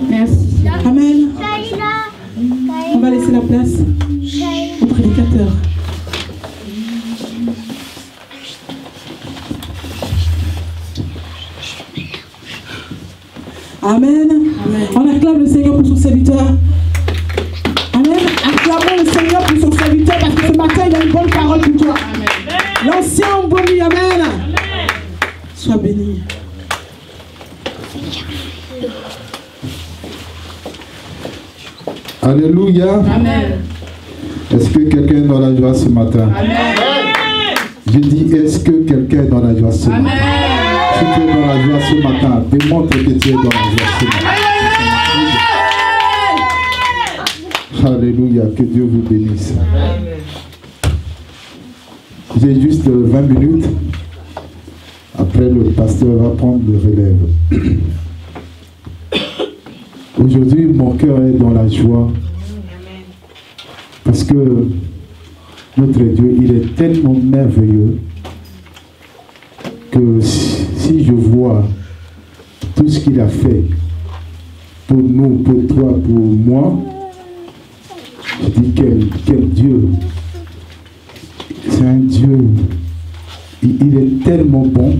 Merci. Amen. On va laisser la place au prédicateur. Amen. Amen. On acclame le Seigneur pour son serviteur. Amen. Acclamons le Seigneur pour son serviteur parce que ce matin, il a une bonne parole pour toi. L'ancien embaumi. Amen. Amen. Sois béni. Alléluia. Amen. Est-ce que quelqu'un est dans la joie ce matin? Amen. Je dis, est-ce que quelqu'un est dans la joie ce matin? Si tu es dans la joie ce matin, démontre que tu es dans la joie ce matin. Alléluia, que Dieu vous bénisse. J'ai juste 20 minutes. Après, le pasteur va prendre le relève. Aujourd'hui, mon cœur est dans la joie. Parce que notre Dieu, il est tellement merveilleux que si je vois tout ce qu'il a fait pour nous, pour toi, pour moi, je dis quel Dieu. C'est un Dieu. Il est tellement bon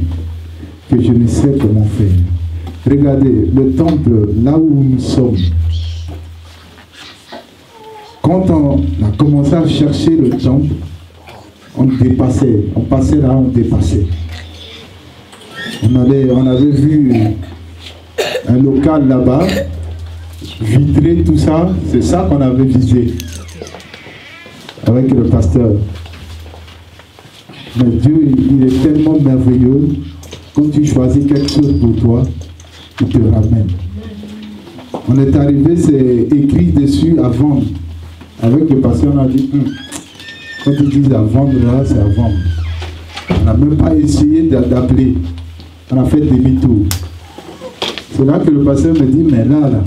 que je ne sais comment faire. Regardez, le temple, là où nous sommes, quand on a commencé à chercher le temple, on dépassait. On passait là, on dépassait. On avait vu un local là-bas, vitré, tout ça. C'est ça qu'on avait visé avec le pasteur. Mais Dieu, il est tellement merveilleux. Quand tu choisis quelque chose pour toi, il te ramène. On est arrivé, c'est écrit dessus à vendre. Avec le pasteur, on a dit, quand ils disent à vendre, là, c'est à vendre. On n'a même pas essayé d'appeler. On a fait demi-tour. C'est là que le pasteur me dit, mais là,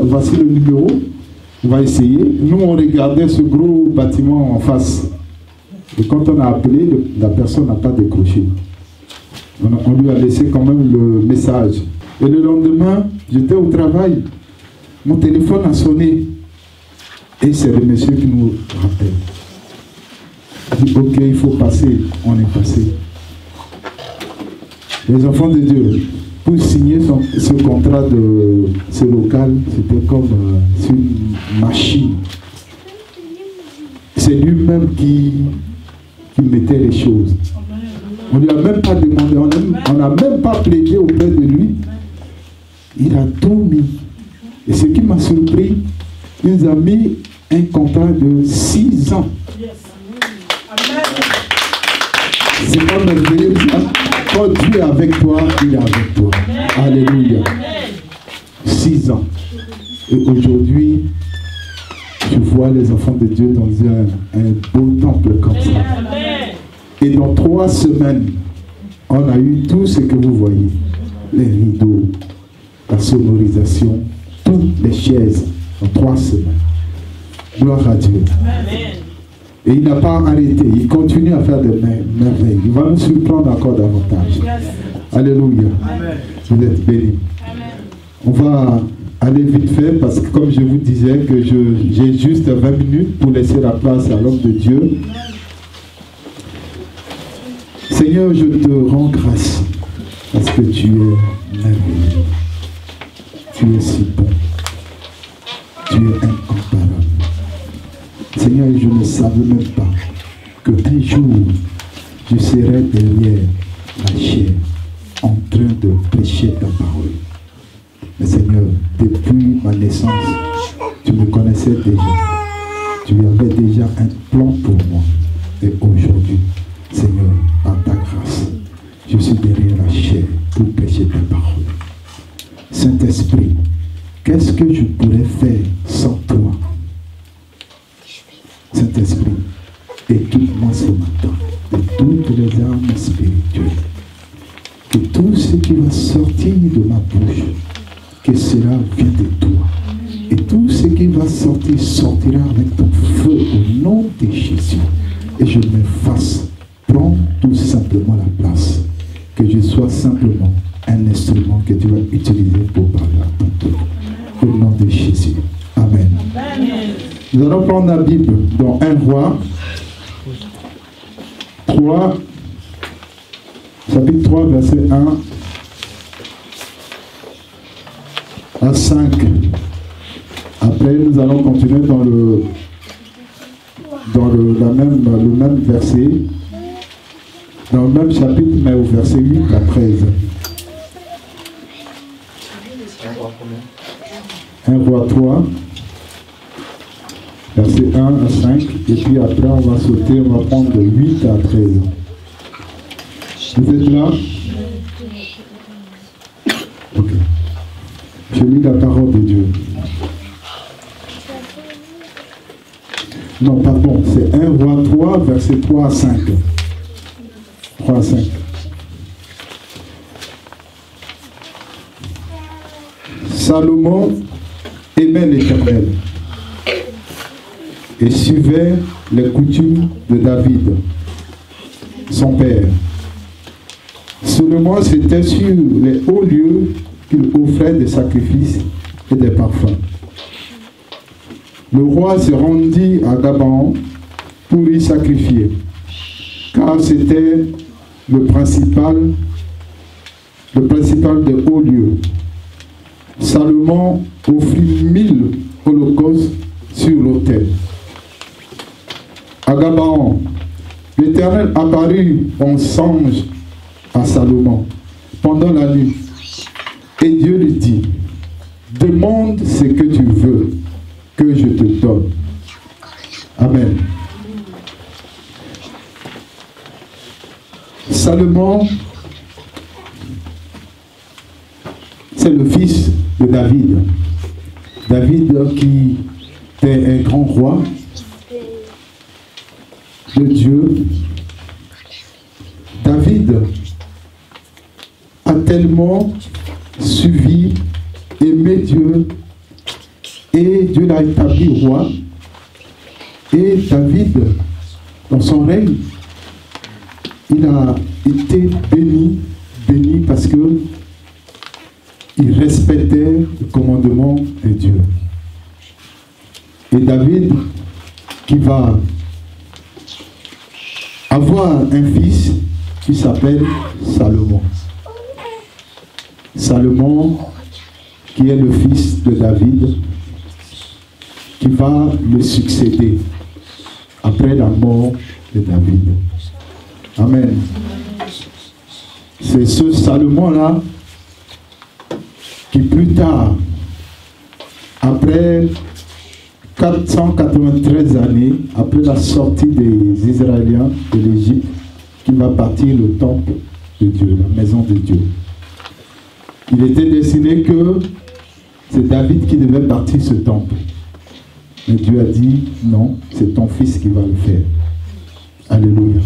voici le numéro, on va essayer. Nous, on regardait ce gros bâtiment en face. Et quand on a appelé, la personne n'a pas décroché. On lui a laissé quand même le message. Et le lendemain, j'étais au travail. Mon téléphone a sonné. Et c'est le monsieur qui nous rappelle. Il dit, ok, il faut passer. On est passé. Les enfants de Dieu, pour signer ce contrat de ce local, c'était comme une machine. C'est lui-même qui mettait les choses. On ne lui a même pas demandé, on n'a même pas plaidé auprès de lui. Il a tout mis. Et ce qui m'a surpris, il nous a mis un contrat de 6 ans. C'est pas merveilleux ça? Quand Dieu est avec toi, il est avec toi. Alléluia. 6 ans. Et aujourd'hui, je vois les enfants de Dieu dans un beau temple comme ça. Et dans 3 semaines, on a eu tout ce que vous voyez. Les rideaux, la sonorisation, toutes les chaises en 3 semaines. Gloire à Dieu. Et il n'a pas arrêté. Il continue à faire des merveilles. Il va nous surprendre encore davantage. Alléluia. Vous êtes bénis. On va aller vite fait parce que comme je vous disais que j'ai juste 20 minutes pour laisser la place à l'homme de Dieu. Seigneur, je te rends grâce parce que tu es merveilleux. Tu es si bon. Tu es incomparable. Seigneur, je ne savais même pas qu'un jour, je serai derrière la chair en train de prêcher ta parole. Mais Seigneur, depuis ma naissance, tu me connaissais déjà. Tu avais déjà un plan pour moi. Et aujourd'hui, Seigneur, par ta grâce, je suis derrière la chair pour prêcher ta parole. Saint-Esprit, qu'est-ce que je pourrais faire sans toi? Saint-Esprit, équipe-moi ce matin de toutes les armes spirituelles. Que tout ce qui va sortir de ma bouche, que cela vienne de toi. Et tout ce qui va sortir, sortira avec ton feu au nom de Jésus. Et je m'efface. Prends tout simplement la place. Que je sois simplement un instrument que tu vas utiliser pour parler à ton peuple. Nous allons prendre la Bible dans 1 Roi 3, chapitre 3, verset 1 à 5. Après, nous allons continuer dans le même verset, dans le même chapitre, mais au verset 8 à 13. 1 Roi 3, verset 1 à 5, et puis après on va sauter, on va prendre de 8 à 13. Vous êtes là? Ok. Je lis la parole de Dieu. Non, pardon, c'est 1 Roi 3, verset 3 à 5. 3 à 5. Salomon aimait l'Éternel et suivait les coutumes de David, son père. Seulement, c'était sur les hauts lieux qu'il offrait des sacrifices et des parfums. Le roi se rendit à Gabaon pour y sacrifier, car c'était le principal des hauts lieux. Salomon offrit 1000 holocaustes sur l'autel. À Gabaon, l'Éternel apparut en songe à Salomon pendant la nuit. Et Dieu lui dit, demande ce que tu veux, que je te donne. Amen. Salomon, c'est le fils de David. David qui était un grand roi de Dieu. David a tellement suivi, aimé Dieu, et Dieu l'a établi roi. Et David, dans son règne, il a été béni parce que il respectait le commandement de Dieu. Et David, qui va avoir un fils qui s'appelle Salomon. Salomon, qui est le fils de David, qui va le succéder après la mort de David. Amen. C'est ce Salomon-là qui plus tard, après 493 années, après la sortie des Israéliens de l'Égypte, qui va bâtir le temple de Dieu, la maison de Dieu. Il était destiné que c'est David qui devait bâtir ce temple. Mais Dieu a dit, non, c'est ton fils qui va le faire. Alléluia.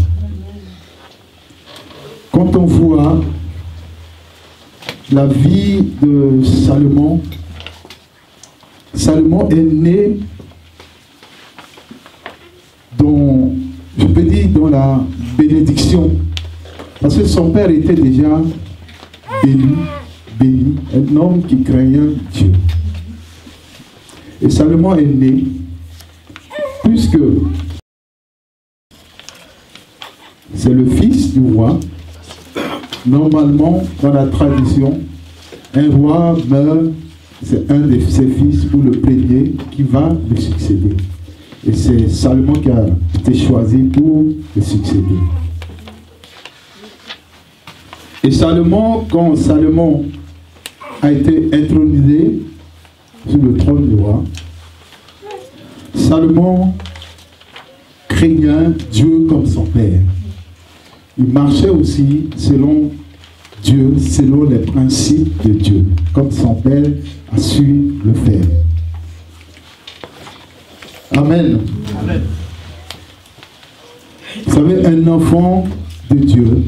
Quand on voit la vie de Salomon, Salomon est né dans, je peux dire, dans la bénédiction. Parce que son père était déjà béni, un homme qui craignait Dieu. Et Salomon est né, puisque c'est le fils du roi. Normalement, dans la tradition, un roi meurt, c'est un de ses fils ou le premier qui va le succéder. Et c'est Salomon qui a été choisi pour le succéder. Et Salomon, quand Salomon a été intronisé sur le trône du roi, Salomon craignait Dieu comme son père. Il marchait aussi selon Dieu, selon les principes de Dieu, comme son père a su le faire. Amen. Amen. Vous savez, un enfant de Dieu,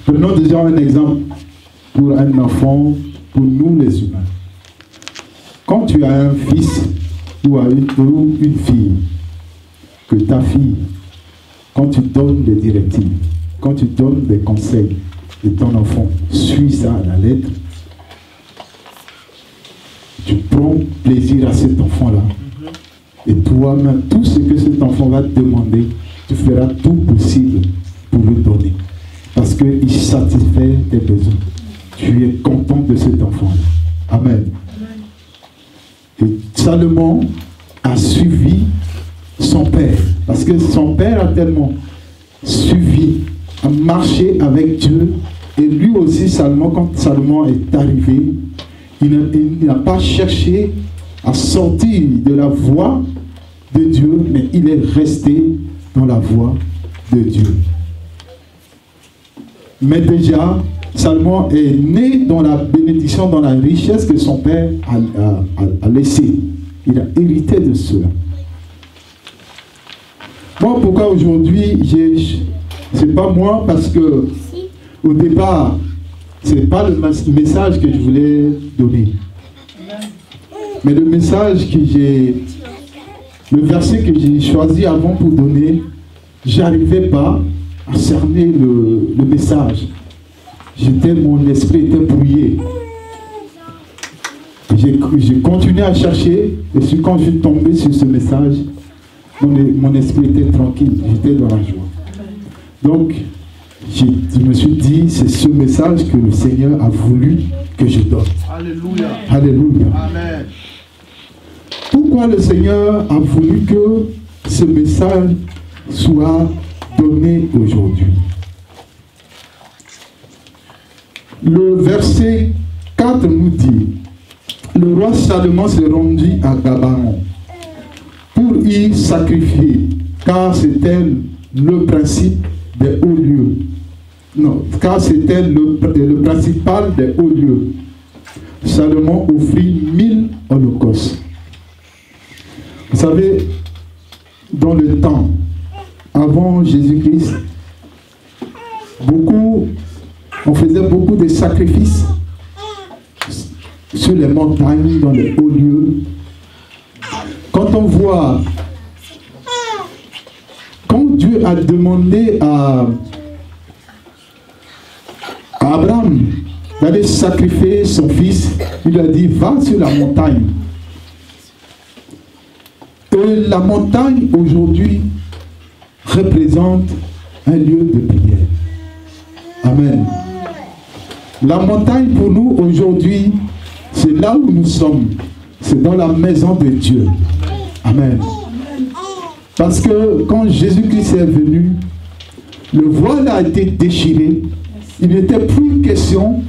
prenons déjà un exemple pour un enfant, pour nous les humains. Quand tu as un fils ou une fille, que ta fille, quand tu donnes des directives, quand tu donnes des conseils de ton enfant, suis ça à la lettre, tu prends plaisir à cet enfant-là. Et toi-même, tout ce que cet enfant va te demander, tu feras tout possible pour lui donner. Parce qu'il satisfait tes besoins. Tu es content de cet enfant-là. Amen. Et Salomon a suivi son père. Parce que son père a tellement suivi, a marché avec Dieu. Et lui aussi, Salomon, quand Salomon est arrivé, il n'a pas cherché à sortir de la voie de Dieu, mais il est resté dans la voie de Dieu. Mais déjà, Salomon est né dans la bénédiction, dans la richesse que son père a laissée. Il a hérité de cela. Moi, pourquoi aujourd'hui, c'est pas moi, parce que au départ, c'est pas le message que je voulais donner. Mais le message que le verset que j'ai choisi avant pour donner, j'arrivais pas à cerner le message. Mon esprit était brouillé. J'ai continué à chercher, et quand je suis tombé sur ce message, mon esprit était tranquille, j'étais dans la joie. Donc, je me suis dit, c'est ce message que le Seigneur a voulu que je donne. Alléluia. Alléluia. Amen. Pourquoi le Seigneur a voulu que ce message soit donné aujourd'hui? Le verset 4 nous dit, le roi Salomon se rendit à Gabaon pour y sacrifier, car c'était le principe des hauts lieux. Non, car c'était le principal des hauts lieux. Salomon offrit 1000 holocaustes. Vous savez, dans le temps, avant Jésus-Christ, on faisait beaucoup de sacrifices sur les montagnes, dans les hauts lieux. Quand on voit, quand Dieu a demandé à Abraham d'aller sacrifier son fils, il a dit, va sur la montagne. Et la montagne aujourd'hui représente un lieu de prière. Amen. La montagne pour nous aujourd'hui, c'est là où nous sommes. C'est dans la maison de Dieu. Amen. Parce que quand Jésus-Christ est venu, le voile a été déchiré. Il n'était plus question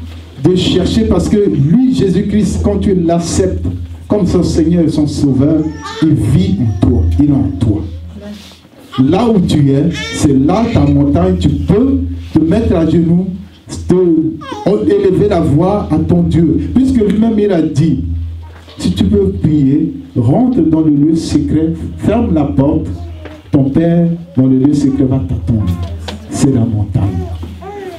de chercher, parce que lui, Jésus-Christ, quand tu l'acceptes comme son Seigneur et son Sauveur, il vit en toi, il est en toi. Là où tu es, c'est là ta montagne, tu peux te mettre à genoux, élever la voix à ton Dieu. Puisque lui-même il a dit, si tu peux prier, rentre dans le lieu secret, ferme la porte, ton Père dans le lieu secret va t'attendre. C'est la montagne.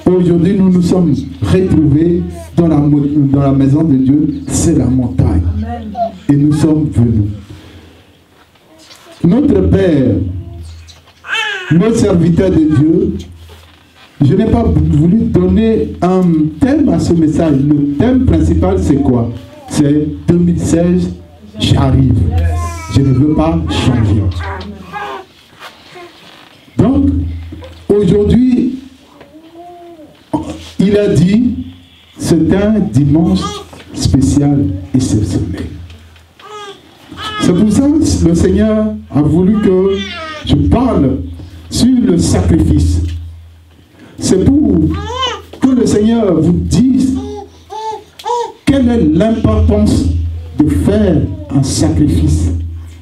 Aujourd'hui, nous nous sommes retrouvés dans la maison de Dieu, c'est la montagne. Et nous sommes venus. Notre Père, le serviteur de Dieu, je n'ai pas voulu donner un thème à ce message. Le thème principal, c'est quoi? C'est 2016, j'arrive. Je ne veux pas changer. Donc, aujourd'hui, il a dit, c'est un dimanche spécial et exceptionnel. C'est pour ça que le Seigneur a voulu que je parle sur le sacrifice. C'est pour que le Seigneur vous dise quelle est l'importance de faire un sacrifice,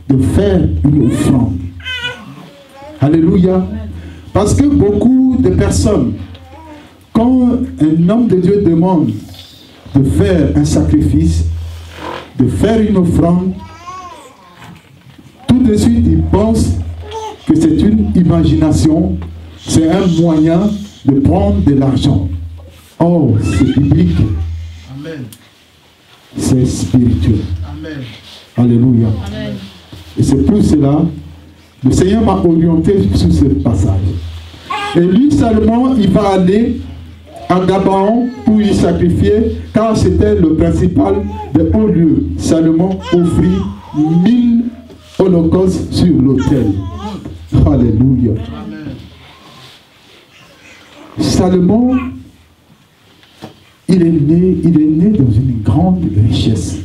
de faire une offrande. Alléluia. Parce que beaucoup de personnes, quand un homme de Dieu demande de faire un sacrifice, de faire une offrande, tout de suite ils pensent que c'est une imagination, c'est un moyen de prendre de l'argent. Oh, c'est biblique. Amen. C'est spirituel. Amen. Alléluia. Amen. Et c'est pour cela, le Seigneur m'a orienté sur ce passage. Et lui, Salomon, il va aller à Gabaon pour y sacrifier, car c'était le principal des hauts lieux. Salomon offrit 1000 holocauste sur l'autel. Alléluia. Salomon, il est né dans une grande richesse.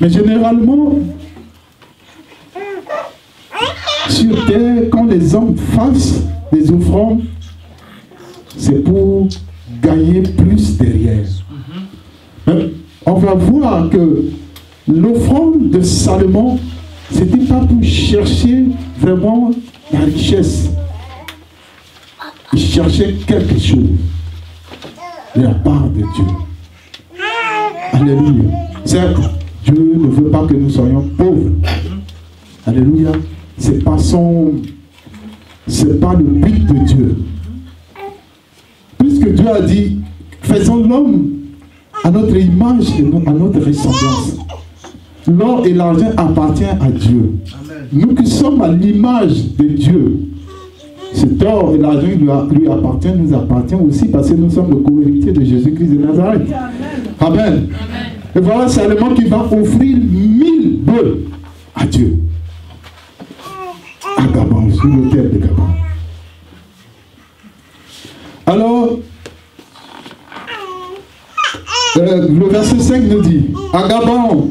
Mais généralement, sur terre, quand les hommes fassent des offrandes, c'est pour gagner plus derrière. Mais on va voir que l'offrande de Salomon, ce n'était pas pour chercher vraiment la richesse. Il cherchait quelque chose de la part de Dieu. Alléluia. Certes, Dieu ne veut pas que nous soyons pauvres. Alléluia. C'est pas le but de Dieu. Puisque Dieu a dit, faisons l'homme à notre image et à notre ressemblance. L'or et l'argent appartiennent à Dieu. Amen. Nous qui sommes à l'image de Dieu, cet or et l'argent lui appartient, nous appartient aussi parce que nous sommes le co-héritier de Jésus-Christ de Nazareth. Amen. Amen. Et voilà Salomon qui va offrir 1000 bœufs à Dieu. À Gabon, sur l'autel de Gabon. Alors, le verset 5 nous dit, à Gabon,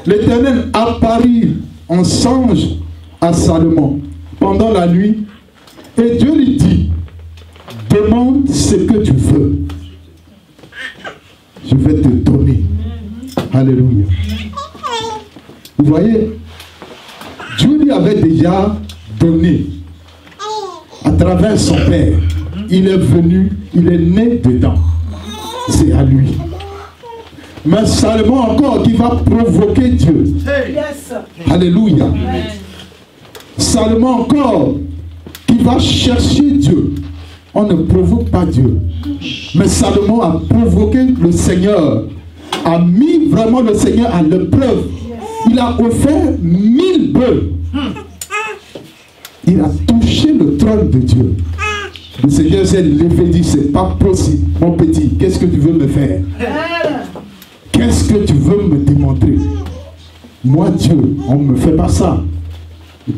l'Éternel apparut en songe à Salomon pendant la nuit, et Dieu lui dit, demande ce que tu veux. Je vais te donner. Alléluia. Vous voyez, Dieu lui avait déjà donné à travers son père. Il est venu, il est né dedans. C'est à lui. Mais Salomon encore qui va provoquer Dieu. Alléluia. Salomon encore qui va chercher Dieu. On ne provoque pas Dieu. Mais Salomon a provoqué le Seigneur. A mis vraiment le Seigneur à l'épreuve. Il a offert 1000 bœufs. Il a touché le trône de Dieu. Le Seigneur s'est levé et dit, c'est pas possible, mon petit, qu'est-ce que tu veux me faire? Qu'est-ce que tu veux me démontrer? Moi, Dieu, on ne me fait pas ça.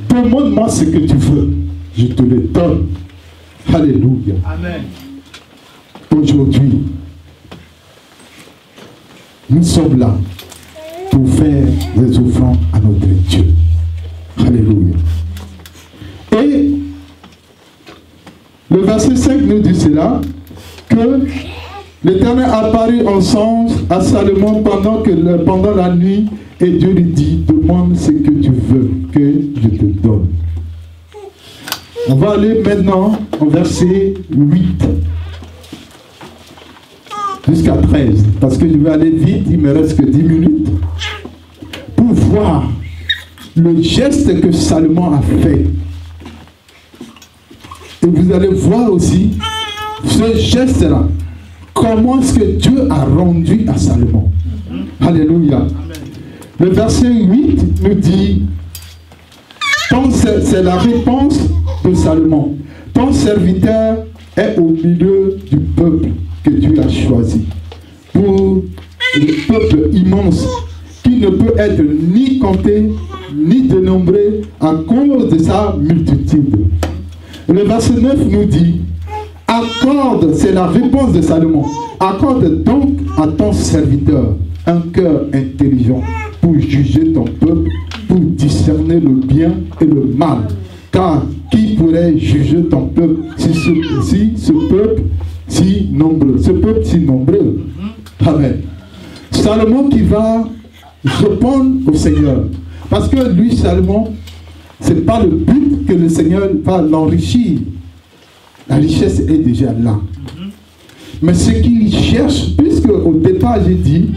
Demande-moi ce que tu veux. Je te le donne. Alléluia. Amen. Aujourd'hui, nous sommes là pour faire des offrandes à notre Dieu. Alléluia. Et le verset 5 nous dit cela, que l'Éternel apparut en songe à Salomon pendant la nuit, et Dieu lui dit, demande ce que tu veux que je te donne. On va aller maintenant au verset 8 jusqu'à 13, parce que je vais aller vite, il me reste que 10 minutes, pour voir le geste que Salomon a fait. Et vous allez voir aussi ce geste-là, comment est-ce que Dieu a rendu à Salomon. Alléluia. Amen. Le verset 8 nous dit, c'est la réponse de Salomon. Ton serviteur est au milieu du peuple que Dieu a choisi. Pour le peuple immense qui ne peut être ni compté, ni dénombré à cause de sa multitude. Le verset 9 nous dit, accorde, c'est la réponse de Salomon, accorde donc à ton serviteur un cœur intelligent pour juger ton peuple, pour discerner le bien et le mal. Car qui pourrait juger ton peuple ce peuple si nombreux? Amen. Salomon qui va répondre au Seigneur. Parce que lui, Salomon, ce n'est pas le but que le Seigneur va l'enrichir. La richesse est déjà là. Mais ce qu'il cherche, puisque au départ j'ai dit,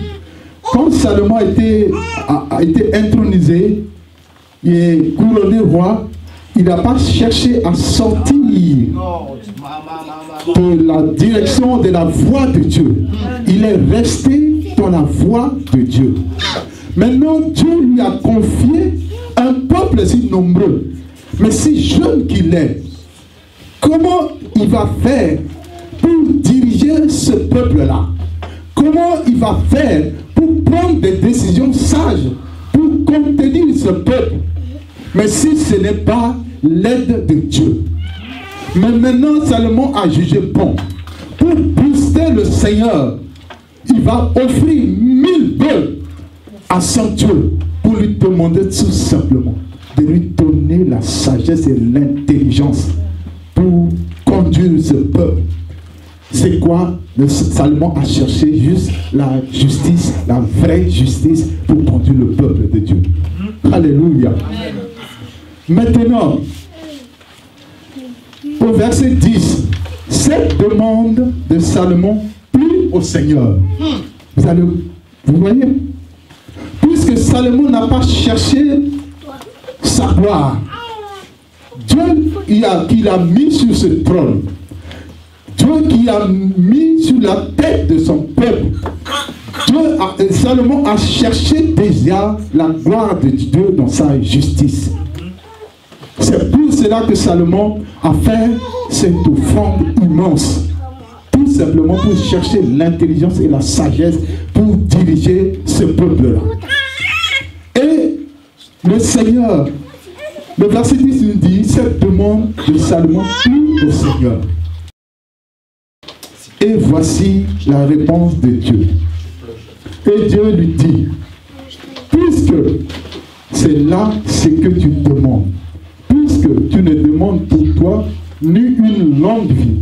quand Salomon a été intronisé et couronné roi, il n'a pas cherché à sortir de la direction de la voie de Dieu. Il est resté dans la voie de Dieu. Maintenant, Dieu lui a confié un peuple si nombreux, mais si jeune qu'il est. Comment il va faire pour diriger ce peuple-là? Comment il va faire pour prendre des décisions sages, pour contenir ce peuple. Mais si ce n'est pas l'aide de Dieu. Mais maintenant, Salomon a jugé bon. Pour booster le Seigneur, il va offrir 1000 bœufs à son Dieu pour lui demander tout simplement de lui donner la sagesse et l'intelligence pour conduire ce peuple. C'est quoi? Salomon a cherché juste la justice, la vraie justice pour conduire le peuple de Dieu. Alléluia. Maintenant, au verset 10, cette demande de Salomon plut au Seigneur. Vous voyez? Puisque Salomon n'a pas cherché sa gloire, Dieu qui l'a mis sur ce trône, Dieu qui a mis sur la tête de son peuple, Salomon a cherché déjà la gloire de Dieu dans sa justice. C'est pour cela que Salomon a fait cette offrande immense. Tout simplement pour chercher l'intelligence et la sagesse pour diriger ce peuple-là. Et le Seigneur, le verset 10 nous dit, cette demande de Salomon plut au Seigneur. Et voici la réponse de Dieu. Et Dieu lui dit, puisque c'est là ce que tu demandes, puisque tu ne demandes pour toi ni une longue vie,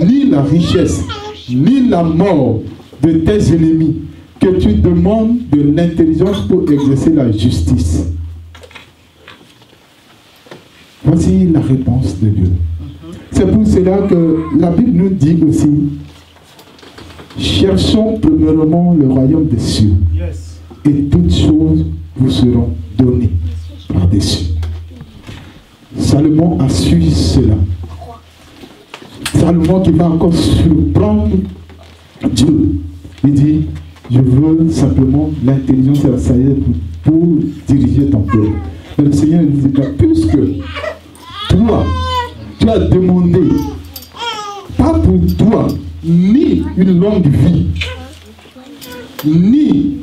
ni la richesse, ni la mort de tes ennemis, que tu demandes de l'intelligence pour exercer la justice. Voici la réponse de Dieu. C'est pour cela que la Bible nous dit aussi, cherchons premièrement le royaume des cieux, et toutes choses vous seront données par-dessus. Salomon a su cela. Salomon qui va encore surprendre Dieu. Il dit, je veux simplement l'intelligence et la sagesse pour diriger ton peuple. Mais le Seigneur lui dit, puisque toi, tu as demandé, pas pour toi, ni une longue vie, ni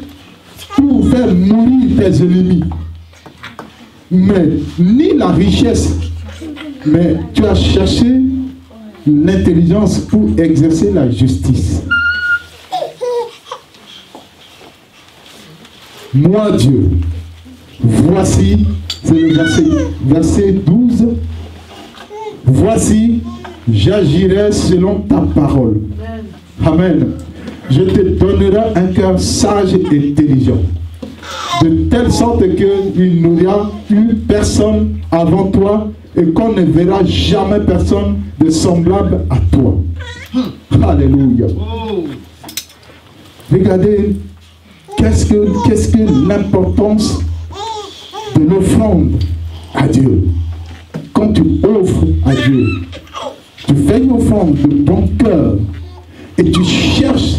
pour faire mourir tes ennemis, mais ni la richesse, mais tu as cherché l'intelligence pour exercer la justice. Moi Dieu, voici, c'est le verset 12, voici, j'agirai selon ta parole. Amen. Je te donnerai un cœur sage et intelligent, de telle sorte qu'il n'y aura eu personne avant toi et qu'on ne verra jamais personne de semblable à toi. Alléluia. Regardez, qu'est-ce que l'importance de l'offrande à Dieu. Quand tu offres à Dieu, tu fais une offrande de bon cœur et tu cherches,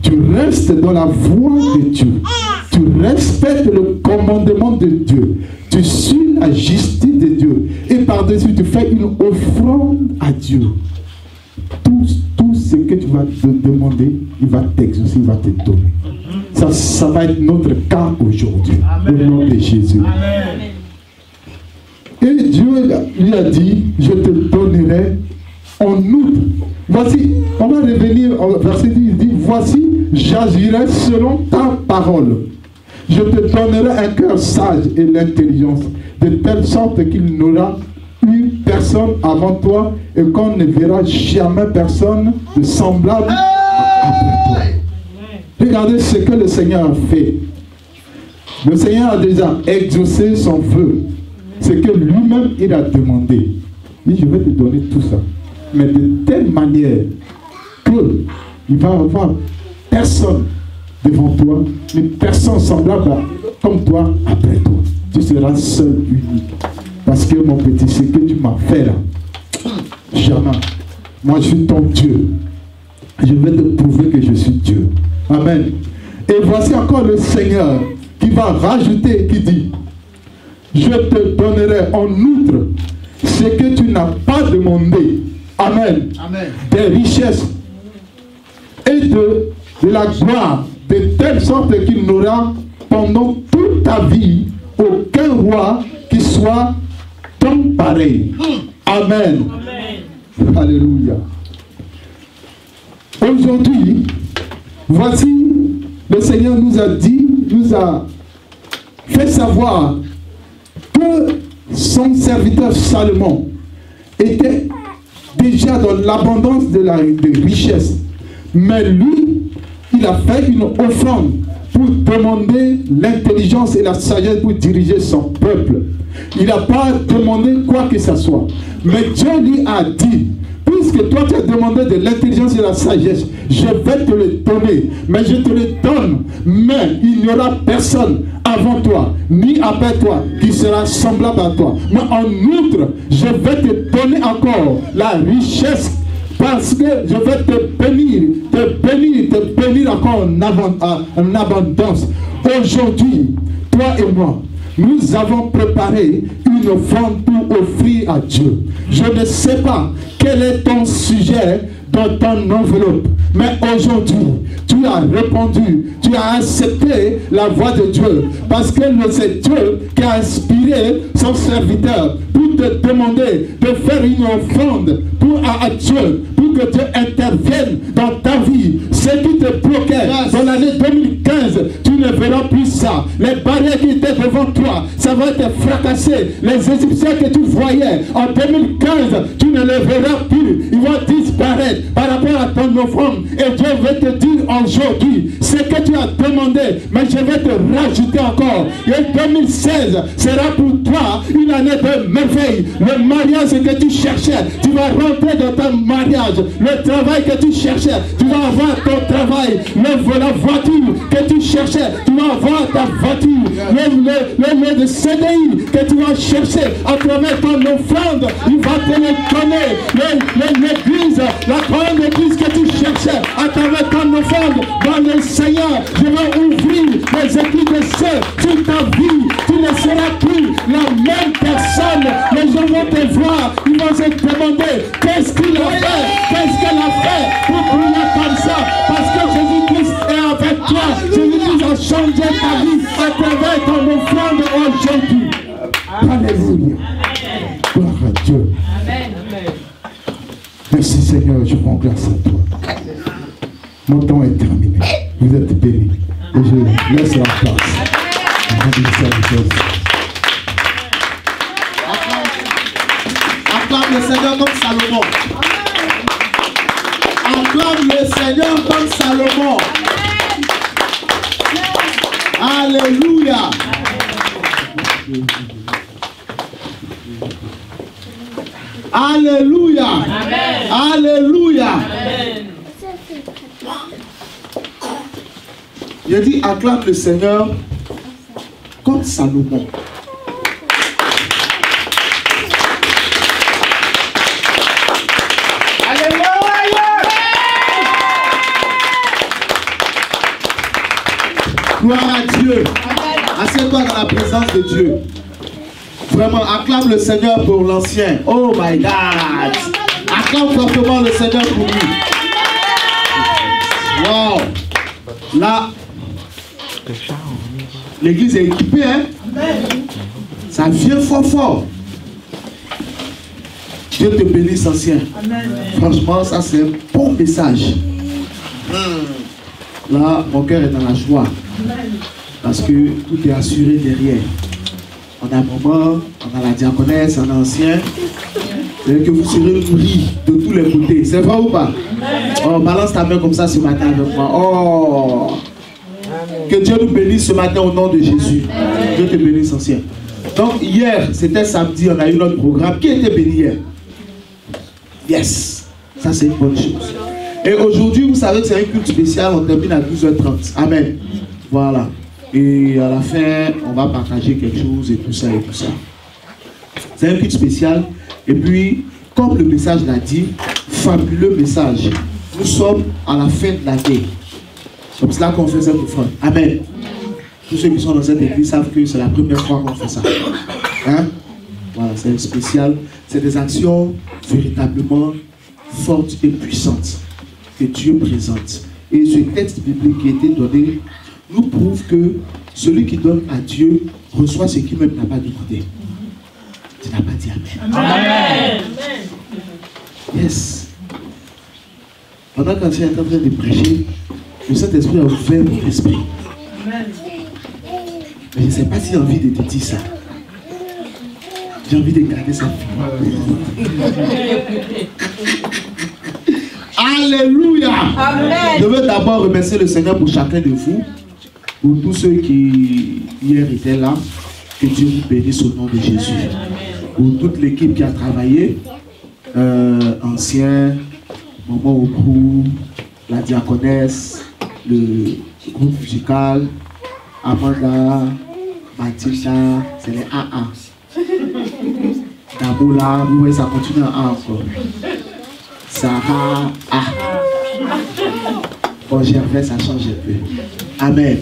tu restes dans la voie de Dieu. Tu respectes le commandement de Dieu. Tu suis la justice de Dieu. Et par-dessus, tu fais une offrande à Dieu. Tout ce que tu vas te demander, il va t'exaucer, il va te donner. Ça va être notre cas aujourd'hui. Au nom de Jésus. Amen. Et Dieu lui a dit, je te donnerai en outre. Voici, on va revenir au verset 10, il dit, voici, j'agirai selon ta parole. Je te donnerai un cœur sage et l'intelligence, de telle sorte qu'il n'aura eu personne avant toi et qu'on ne verra jamais personne de semblable après toi. Regardez ce que le Seigneur a fait. Le Seigneur a déjà exaucé son vœu. Ce que lui-même il a demandé. Il dit, je vais te donner tout ça. Mais de telle manière que il va y avoir personne devant toi, mais personne semblable comme toi après toi. Tu seras seul, unique. Parce que mon petit, ce que tu m'as fait là, jamais. Moi je suis ton Dieu. Je vais te prouver que je suis Dieu. Amen. Et voici encore le Seigneur qui va rajouter, qui dit, je te donnerai en outre ce que tu n'as pas demandé. Amen. Amen. Des richesses et de la gloire de telle sorte qu'il n'aura pendant toute ta vie aucun roi qui soit ton pareil. Amen. Amen. Alléluia. Aujourd'hui, voici, le Seigneur nous a dit, nous a fait savoir que son serviteur Salomon était déjà dans l'abondance de la richesse. Mais lui, il a fait une offrande pour demander l'intelligence et la sagesse pour diriger son peuple. Il n'a pas demandé quoi que ce soit. Mais Dieu lui a dit, puisque toi tu as demandé de l'intelligence et de la sagesse, je vais te le donner. Mais je te le donne. Mais il n'y aura personne avant toi, ni après toi, qui sera semblable à toi. Mais en outre, je vais te donner encore la richesse, parce que je vais te bénir encore en abondance. Aujourd'hui, toi et moi, nous avons préparé une offrande pour offrir à Dieu. Je ne sais pas quel est ton sujet dans ton enveloppe, mais aujourd'hui, tu as répondu, tu as accepté la voix de Dieu, parce que c'est Dieu qui a inspiré son serviteur pour te demander de faire une offrande à Dieu, pour que Dieu intervienne dans ta vie. Ce qui te bloquait dans l'année 2015, tu ne verras plus ça. Les barrières qui étaient devant toi, ça va te fracasser. Les Égyptiens que tu voyais en 2015, tu ne les verras plus. Ils vont disparaître par rapport à ton offrande. Et Dieu veut te dire aujourd'hui, ce que tu as demandé, mais je vais te rajouter encore. Et 2016 sera pour toi une année de merveille. Le mariage que tu cherchais, tu vas rentrer dans ton mariage. Le travail que tu cherchais, tu vas avoir ton travail. La voiture que tu cherchais, tu vas avoir ta voiture. Le CDI que tu vas chercher à travers ton offrande, il va te le donner. L'église, la grande église que tu cherchais à travers ton offrande, dans le Seigneur, je vais ouvrir les écrits de ceux sur ta vie. Tu ne seras plus la même personne. Les gens vont te voir, ils vont se demander qu'est-ce qu'il a fait, qu'est-ce qu'elle a fait pour briller comme ça. Parce que Jésus-Christ est avec toi. Jésus-Christ a changé ta vie à travers ton offrande aujourd'hui. Alléluia. Gloire à Dieu. Merci Seigneur, je rends grâce à toi. Mon temps est terminé. Vous êtes bénis. Et je laisse la place. Acclame le Seigneur comme Salomon. Acclame le Seigneur comme Salomon. Alléluia. Alléluia. Amen. Alléluia. Amen. Je dis acclame le Seigneur comme Salomon. Gloire à Dieu. Assieds-toi dans la présence de Dieu. Vraiment, acclame le Seigneur pour l'ancien. Oh my God. Acclame fortement le Seigneur pour lui. Wow. Là, l'église est équipée, hein? Ça vient fort fort. Dieu te bénisse, ancien. Franchement, ça c'est un bon message. Là, mon cœur est dans la joie. Parce que tout est assuré derrière. On a maman, on a la diaconesse, on a ancien. C'est que vous serez nourris de tous les côtés. C'est vrai ou pas? Oh, balance ta main comme ça ce matin avec moi. Oh! Que Dieu nous bénisse ce matin au nom de Jésus. Dieu te bénisse, ancien. Donc hier, c'était samedi, on a eu notre programme. Qui était béni hier? Yes! Ça c'est une bonne chose. Et aujourd'hui, vous savez que c'est un culte spécial, on termine à 12h30. Amen. Voilà. Et à la fin, on va partager quelque chose et tout ça et tout ça. C'est un culte spécial. Et puis, comme le message l'a dit, fabuleux message. Nous sommes à la fin de l'année. C'est pour cela qu'on fait cette offrande. Amen. Tous ceux qui sont dans cette église savent que c'est la première fois qu'on fait ça. Hein? Voilà, c'est spécial. C'est des actions véritablement fortes et puissantes que Dieu présente. Et ce texte biblique qui a été donné nous prouve que celui qui donne à Dieu reçoit ce qu'il même n'a pas demandé. Tu n'as pas dit Amen. Amen. Yes. Pendant que je suis en train de prêcher, le Saint-Esprit a ouvert mon esprit. Mais je ne sais pas si j'ai envie de te dire ça. J'ai envie de garder ça. Alléluia. Amen. Je veux d'abord remercier le Seigneur pour chacun de vous, pour tous ceux qui hier étaient là. Que Dieu vous bénisse au nom de Jésus. Pour toute l'équipe qui a travaillé, anciens, Maman Obrou, la diaconesse, le groupe musical, Amanda, Mathilda, c'est les AA. Daboula, vous voyez, ça continue en A encore. Sarah, A. Bon, Gervais, ça change un peu. Amen.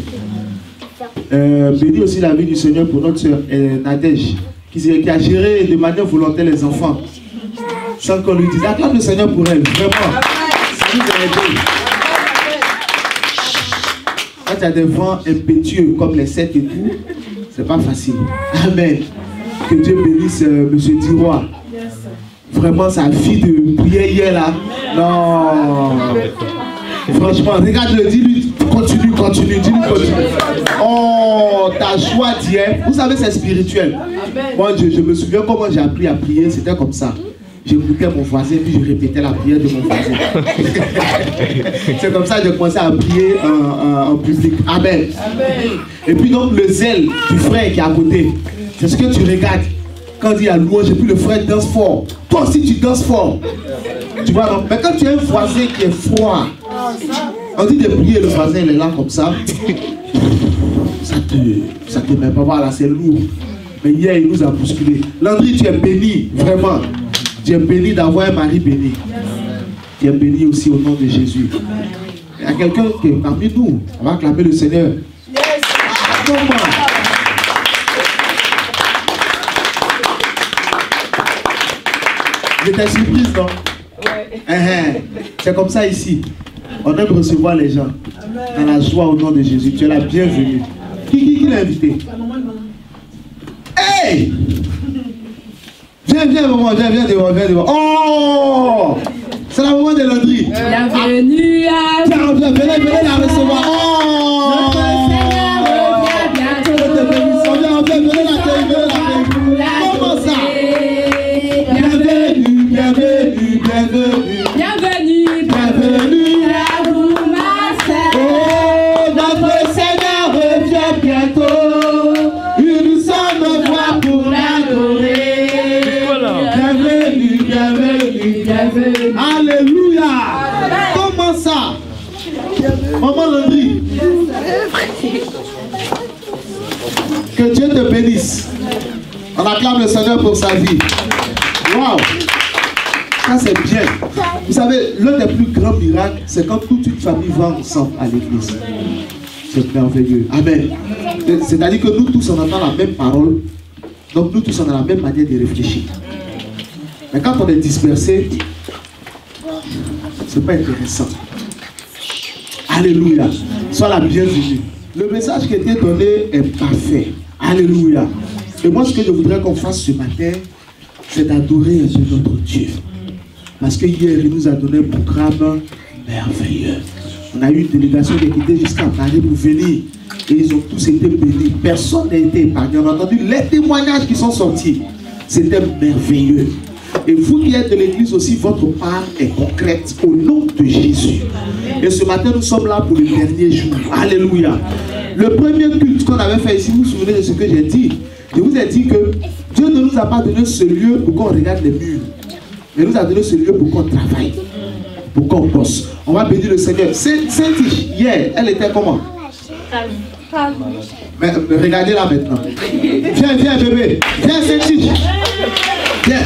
Bénis aussi la vie du Seigneur pour notre soeur Nadège, qui a géré de manière volontaire les enfants. Sans qu'on lui dise, acclame le Seigneur pour elle, vraiment. Ça nous a aidé. Quand il y a des vents impétueux comme les 7 et tout, c'est pas facile. Amen. Que Dieu bénisse M. Diroy. Vraiment, sa fille de prière hier là. Non. Franchement, regarde-le, dis-lui, continue, dis-lui, continue. Oh, ta joie d'hier, vous savez, c'est spirituel. Moi, je me souviens comment j'ai appris à prier, c'était comme ça. J'écoutais mon voisin, puis je répétais la prière de mon voisin. C'est comme ça que j'ai commencé à prier en public. Amen. Et puis donc, le zèle du frère qui est à côté, c'est ce que tu regardes. Quand il y a louange, et puis le frère danse fort. Toi aussi, tu danses fort. Tu vois, non? Mais quand tu as un voisin qui est froid, on dit de prier, le voisin, il est là comme ça. Ça te met pas, voilà, c'est lourd. Mais hier, il nous a bousculé. Landry, tu es béni, vraiment. Tu es béni d'avoir un mari béni. Tu es béni aussi au nom de Jésus. Il y a quelqu'un qui est parmi nous. On va acclamer le Seigneur. Comment? J'étais surprise, non? C'est comme ça ici. On aime recevoir les gens dans la joie au nom de Jésus. Tu es la bienvenue. Qui l'a invité? Hey! Viens maman, viens devant. Oh! C'est la maman de Landry. Bienvenue à vous. Venez la recevoir. Oh! Venez la accueillir. Comment ça? Bienvenue à vous, ma sœur. Oh, notre Seigneur revient bientôt. Nous sommes voix pour l'adorer. Bienvenue. Alléluia. Comment ça? Maman Landry. Que Dieu te bénisse. On acclame le Seigneur pour sa vie. Waouh. Ça c'est bien. Vous savez, l'un des plus grands miracles, c'est quand toute une famille va ensemble à l'église. C'est merveilleux. Amen. C'est-à-dire que nous tous on entend la même parole. Donc nous tous on a la même manière de réfléchir. Mais quand on est dispersé, c'est pas intéressant. Alléluia. Sois la bienvenue. Le message qui a été donné est parfait. Alléluia. Et moi ce que je voudrais qu'on fasse ce matin, c'est d'adorer notre Dieu. Parce que hier, il nous a donné un programme merveilleux. On a eu une délégation qui a quitté jusqu'à Paris pour venir. Et ils ont tous été bénis. Personne n'a été épargné. On a entendu les témoignages qui sont sortis. C'était merveilleux. Et vous qui êtes de l'église aussi, votre part est concrète au nom de Jésus. Et ce matin, nous sommes là pour le dernier jour. Alléluia. Le premier culte qu'on avait fait ici, vous vous souvenez de ce que j'ai dit? Je vous ai dit que Dieu ne nous a pas donné ce lieu pour qu'on regarde les murs. Mais il nous a donné ce lieu pour qu'on travaille. Pour qu'on bosse. On va bénir le Seigneur. Saint-Tiche, hier, elle était comment? Mais regardez là maintenant. Viens bébé. Viens Saint-Tiche. Viens.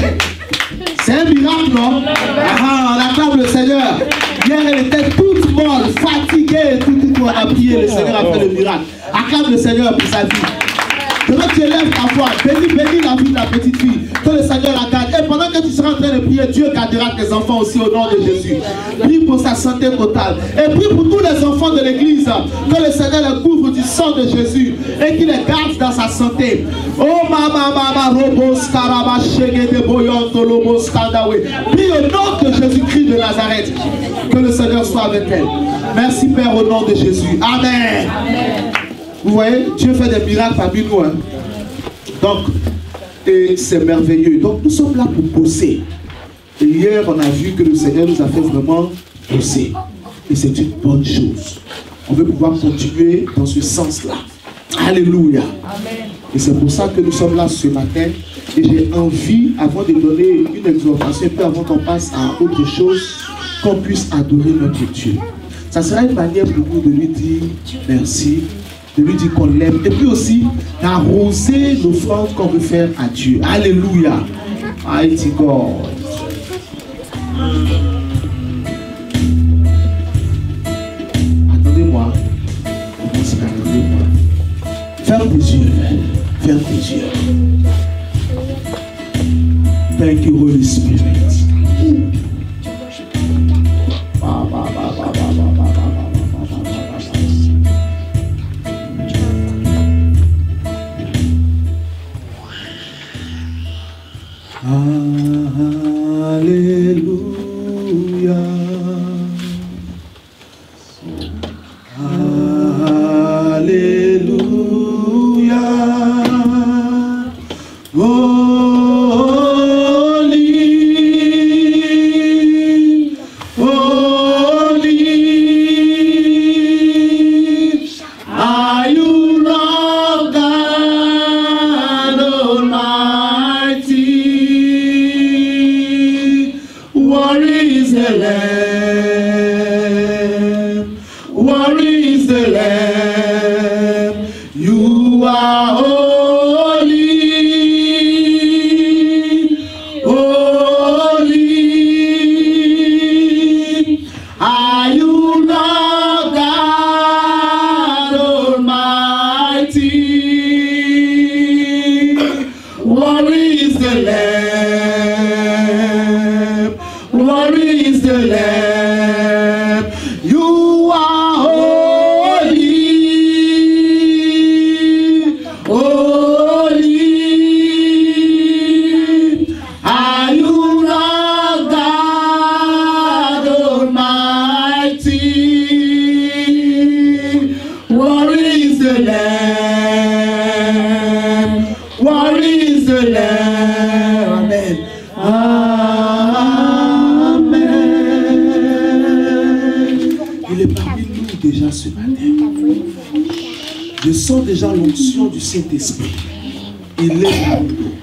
C'est un miracle, non? On acclame le Seigneur. Hier, elle était toute molle, fatiguée. Tout, on a prié. Le Seigneur a fait le miracle. Acclame le Seigneur pour sa vie. Pendant que tu élèves ta voix, bénis la vie de la petite fille. Que le Seigneur la garde. Et pendant que tu seras en train de prier, Dieu gardera tes enfants aussi au nom de Jésus. Prie pour sa santé totale. Et prie pour tous les enfants de l'église. Que le Seigneur les couvre du sang de Jésus et qu'il les garde dans sa santé. Oh mama robos karaba shege de boyon tolobos kandawe. Prie au nom de Jésus-Christ de Nazareth. Que le Seigneur soit avec elle. Merci Père au nom de Jésus. Amen. Vous voyez, Dieu fait des miracles parmi nous. Hein? Donc, c'est merveilleux. Donc, nous sommes là pour bosser. Et hier, on a vu que le Seigneur nous a fait vraiment bosser. Et c'est une bonne chose. On veut pouvoir continuer dans ce sens-là. Alléluia. Amen. Et c'est pour ça que nous sommes là ce matin. Et j'ai envie, avant de donner une exhortation, et puis avant qu'on passe à autre chose, qu'on puisse adorer notre Dieu. Ça sera une manière pour nous de lui dire merci, de lui dire qu'on l'aime, et puis aussi d'arroser l'offrande qu'on veut faire à Dieu. Alléluia. Mighty God. Attendez-moi. Attendez-moi. Ferme tes yeux. Ferme tes yeux. Thank you, Holy Spirit. Alléluia. Alléluia. Holy, holy, are you Lord God Almighty? What is the Lamb? What is the Lamb? You are holy, holy. Are you Lord God Almighty? What is the Lamb? What is the Lamb? You are holy, holy. Are you Lord God Almighty? What is the Lamb? What is the Lamb? Amen. Amen. Il est parmi nous déjà ce matin. Je sens déjà l'onction du Saint-Esprit. Il est parmi nous.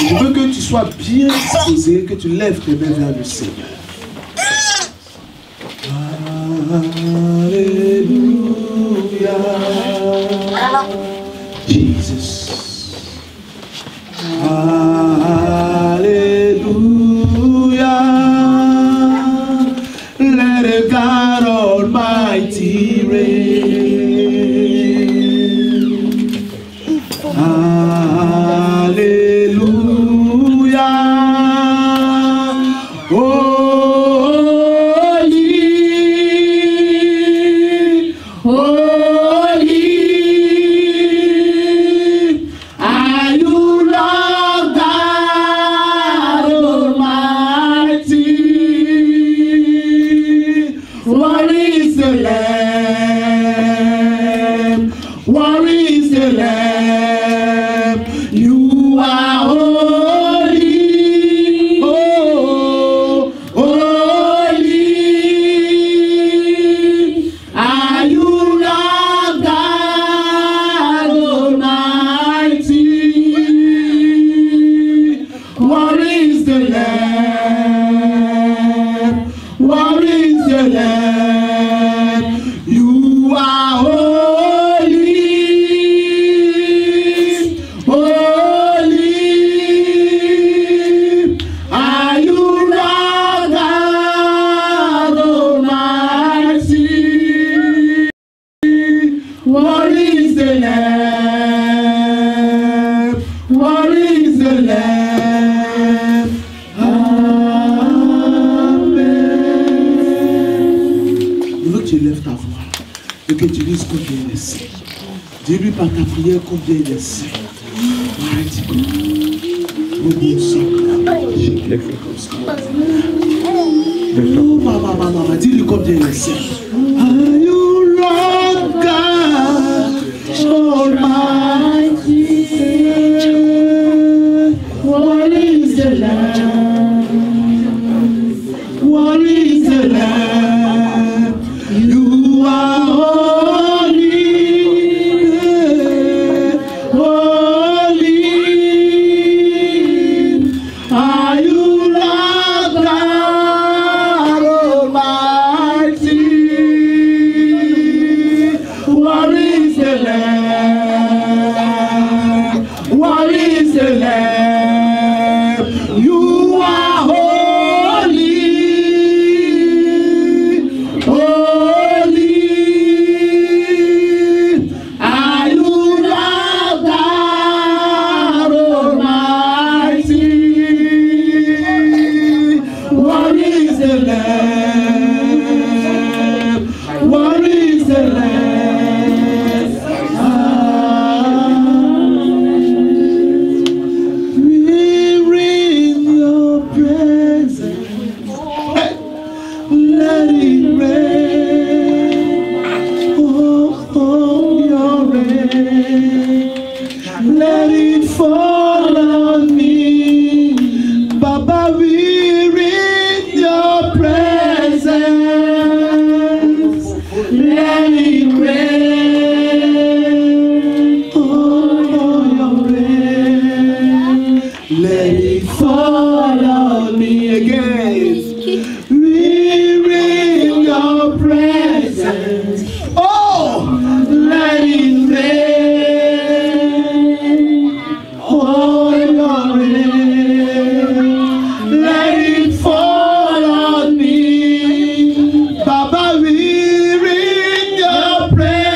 Et je veux que tu sois bien disposé, que tu lèves tes mains vers le Seigneur. Alléluia. Jesus. Alléluia. Let the God Almighty reign. Alléluia. Holy, holy. Are you Lord God Almighty? What is the Lamb? What is the Lamb? You are holy, oh, holy. Are you Lord God Almighty? What is the Lamb? What is the Lamb? You are holy, holy. Are you Lord God Almighty? What is the Lamb? What is the Lamb? et que tu dises combien il est saint. Dis-lui par ta prière combien il est saint. Oh, maman, dis-lui combien il est saint. Are you Lord God Almighty? What is the Lamb? What is the Lamb? You are holy, holy. Are you Lord God Almighty? What is the Lamb? What is the Lamb? You are holy, holy. Are you Lord God Almighty? What is the Lamb? What is the Lamb? We're in your presence. Hey, let it rain. Oh, your rain. Let it fall on me. Baba, we're in your presence. Let it rain. Oh, your rain. Let it fall on me again. We're in your presence. Oh, let it rain. Oh, your rain. Let it fall on me. Baba, we're in your presence.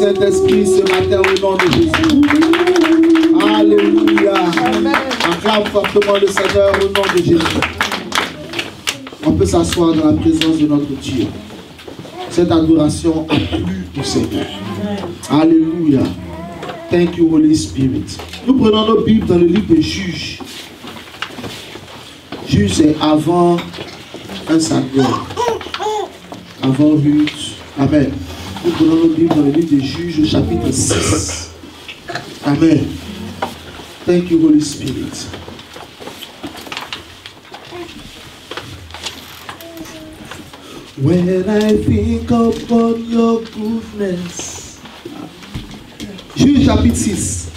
Saint-Esprit ce matin au nom de Jésus. Alléluia. Acclame fortement le Seigneur au nom de Jésus. On peut s'asseoir dans la présence de notre Dieu. Cette adoration a plu au Seigneur. Alléluia. Thank you, Holy Spirit. Nous prenons nos Bibles dans le livre de Juges. Juges, c'est avant un Samuel. Avant Ruth. Amen. Nous prenons nos Bibles dans le livre de Juges, au chapitre 6. Amen. Thank you, Holy Spirit. When I think upon your goodness. Juges chapitre 6.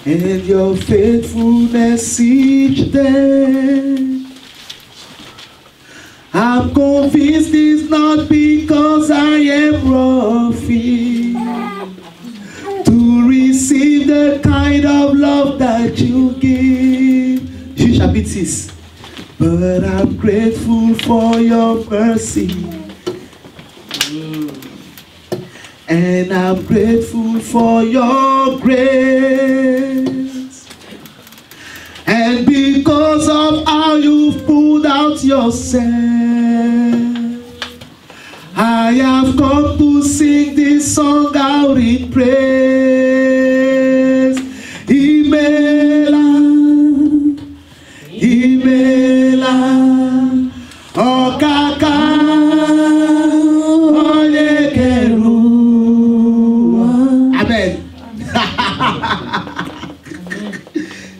And your faithfulness each day. I'm convinced it's not because I am worthy to receive the kind of love that you give. Juges chapitre 6. But I'm grateful for your mercy. And I'm grateful for your grace. And because of how you've pulled out yourself, I have come to sing this song out in praise. Imela, Imela, Okaka, Olekeru. Amen.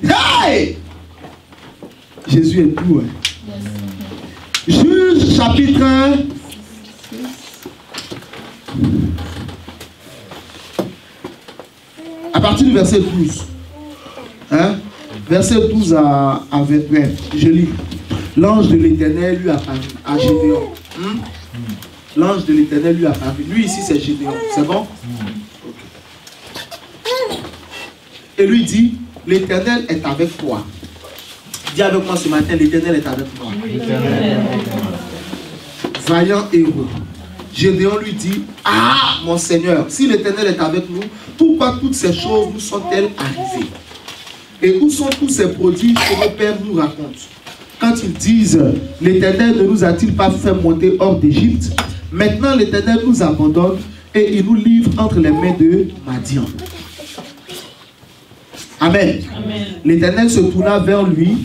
Hey! Jésus est doux. Hein? Juges chapitre 1. À partir du verset 12. Hein? Verset 12 à 29. Je lis. L'ange de l'Éternel lui apparut à Gédéon. L'ange de l'Éternel lui apparut. Lui ici c'est Gédéon. C'est bon? Et lui dit, l'Éternel est avec toi. Dis avec moi ce matin, l'Éternel est avec moi. Vaillant héros. Gédéon lui dit, ah mon Seigneur, si l'Éternel est avec nous, pourquoi toutes ces choses nous sont-elles arrivées? Et où sont tous ces prodiges que nos pères nous racontent? Quand ils disent, l'Éternel ne nous a-t-il pas fait monter hors d'Égypte? Maintenant l'Éternel nous abandonne et il nous livre entre les mains de Madian. Amen. L'Éternel se tourna vers lui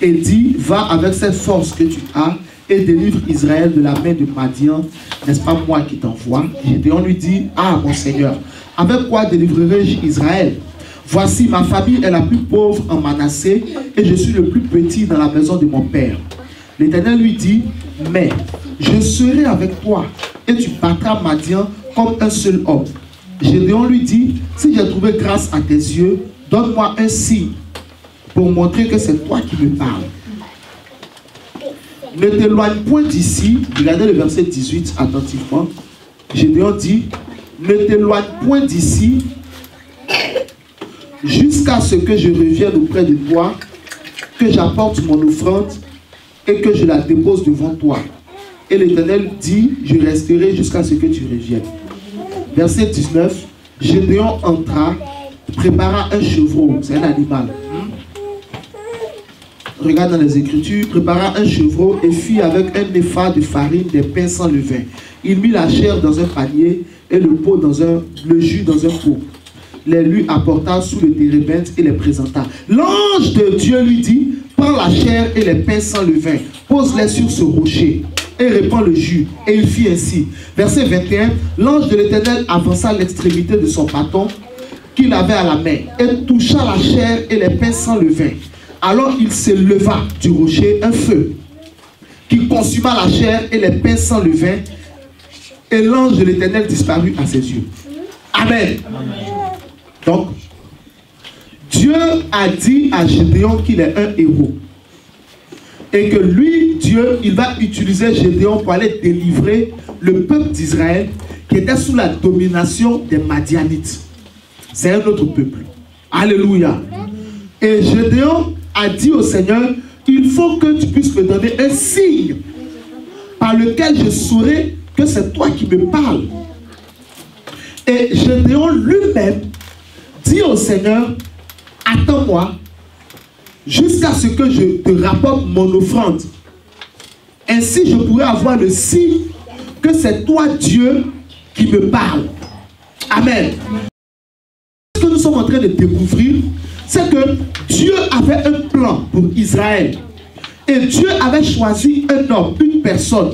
et dit, va avec cette force que tu as et délivre Israël de la main de Madian. N'est-ce pas moi qui t'envoie? Gédéon lui dit, ah mon Seigneur, avec quoi délivrerai-je Israël? Voici, ma famille est la plus pauvre en Manassé et je suis le plus petit dans la maison de mon père. L'Éternel lui dit, mais je serai avec toi et tu battras Madian comme un seul homme. Gédéon lui dit, si j'ai trouvé grâce à tes yeux, donne-moi un signe pour montrer que c'est toi qui me parles. Ne t'éloigne point d'ici. Regardez le verset 18 attentivement. Gédéon dit, ne t'éloigne point d'ici jusqu'à ce que je revienne auprès de toi, que j'apporte mon offrande et que je la dépose devant toi. Et l'Éternel dit, je resterai jusqu'à ce que tu reviennes. Verset 19. Gédéon entra, prépara un chevreau, c'est un animal. Regarde dans les Écritures, prépara un chevreau et fit avec un épha de farine des pains sans levain. Il mit la chair dans un panier et le jus dans un pot. Les lui apporta sous le térébinthe et les présenta. L'ange de Dieu lui dit, prends la chair et les pains sans levain, pose-les sur ce rocher et répand le jus. Et il fit ainsi. Verset 21, l'ange de l'Éternel avança l'extrémité de son bâton qu'il avait à la main et toucha la chair et les pains sans levain. Alors il se leva du rocher un feu qui consuma la chair et les pains sans levain, et l'ange de l'Éternel disparut à ses yeux. Amen. Donc, Dieu a dit à Gédéon qu'il est un héros. Et que lui, Dieu, il va utiliser Gédéon pour aller délivrer le peuple d'Israël qui était sous la domination des Madianites. C'est un autre peuple. Alléluia. Et Gédéon a dit au Seigneur, il faut que tu puisses me donner un signe par lequel je saurai que c'est toi qui me parles. Et Gédéon lui-même dit au Seigneur, attends-moi jusqu'à ce que je te rapporte mon offrande. Ainsi je pourrai avoir le signe que c'est toi Dieu qui me parle. Amen. Ce que nous sommes en train de découvrir, c'est que Dieu avait un plan pour Israël. Et Dieu avait choisi un homme, une personne,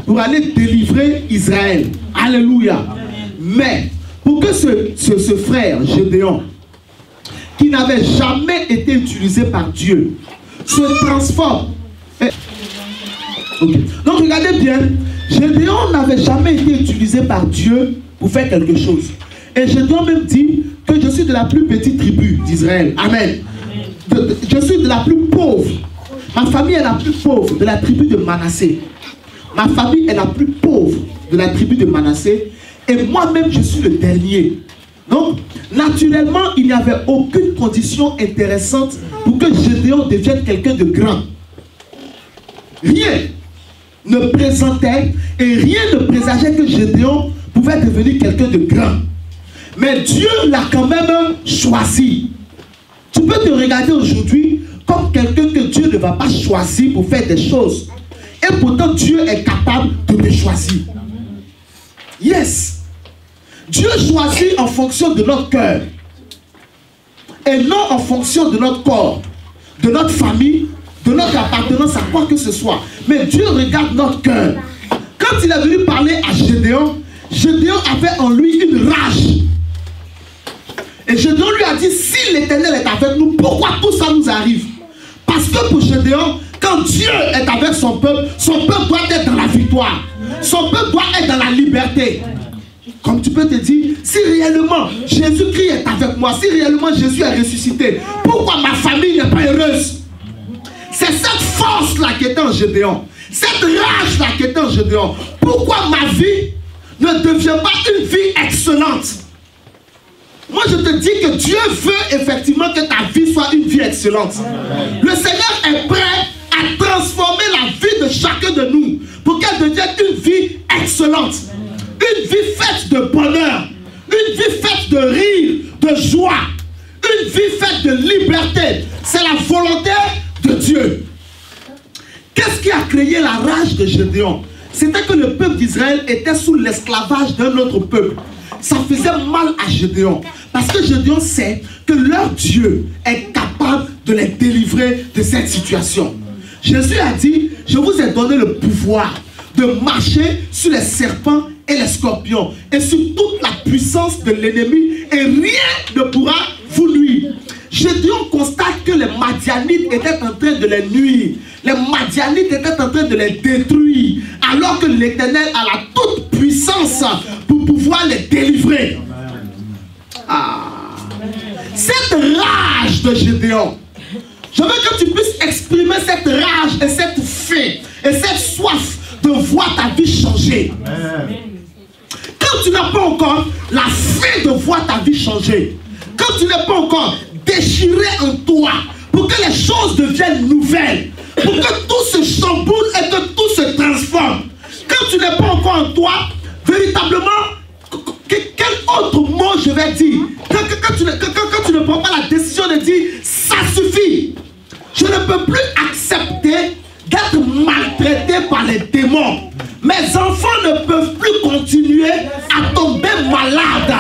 pour aller délivrer Israël. Alléluia. Mais, pour que ce frère, Gédéon, qui n'avait jamais été utilisé par Dieu, se transforme. Okay. Donc, regardez bien, Gédéon n'avait jamais été utilisé par Dieu pour faire quelque chose. Et Gédéon même dit que je suis de la plus petite tribu d'Israël. Amen. Je suis de la plus pauvre. Ma famille est la plus pauvre de la tribu de Manassé. Ma famille est la plus pauvre de la tribu de Manassé. Et moi-même, je suis le dernier. Donc, naturellement, il n'y avait aucune condition intéressante pour que Gédéon devienne quelqu'un de grand. Rien ne présentait et rien ne présageait que Gédéon pouvait devenir quelqu'un de grand. Mais Dieu l'a quand même choisi. Tu peux te regarder aujourd'hui comme quelqu'un que Dieu ne va pas choisir pour faire des choses. Et pourtant, Dieu est capable de te choisir. Yes. Dieu choisit en fonction de notre cœur. Et non en fonction de notre corps, de notre famille, de notre appartenance à quoi que ce soit. Mais Dieu regarde notre cœur. Quand il est venu parler à Gédéon, Gédéon avait en lui une rage. Et Gédéon lui a dit, si l'Éternel est avec nous, pourquoi tout ça nous arrive? Parce que pour Gédéon, quand Dieu est avec son peuple doit être dans la victoire. Son peuple doit être dans la liberté. Comme tu peux te dire, si réellement Jésus-Christ est avec moi, si réellement Jésus est ressuscité, pourquoi ma famille n'est pas heureuse? C'est cette force-là qui est en Gédéon. Cette rage-là qui est en Gédéon. Pourquoi ma vie ne devient pas une vie excellente? Moi, je te dis que Dieu veut effectivement que ta vie soit une vie excellente. Le Seigneur est prêt à transformer la vie de chacun de nous pour qu'elle devienne une vie excellente. Une vie faite de bonheur. Une vie faite de rire, de joie. Une vie faite de liberté. C'est la volonté de Dieu. Qu'est-ce qui a créé la rage de Gédéon? C'était que le peuple d'Israël était sous l'esclavage d'un autre peuple. Ça faisait mal à Gédéon. Parce que Gédéon sait que leur Dieu est capable de les délivrer de cette situation. Jésus a dit, je vous ai donné le pouvoir de marcher sur les serpents et les scorpions et sur toute la puissance de l'ennemi, et rien ne pourra vous nuire. Gédéon constate que les Madianites étaient en train de les nuire. Les Madianites étaient en train de les détruire, alors que l'Éternel a la toute puissance pour pouvoir les délivrer. Cette rage de Gédéon, je veux que tu puisses exprimer cette rage et cette faim et cette soif de voir ta vie changer. Quand tu n'as pas encore la faim de voir ta vie changer, quand tu n'es pas encore déchiré en toi pour que les choses deviennent nouvelles, pour que tout se chamboule et que tout se transforme, quand tu n'es pas encore en toi, véritablement, quel autre mot je vais dire? Quand tu ne prends pas la décision de dire ça suffit, je ne peux plus accepter d'être maltraité par les démons. Mes enfants ne peuvent plus continuer à tomber malades.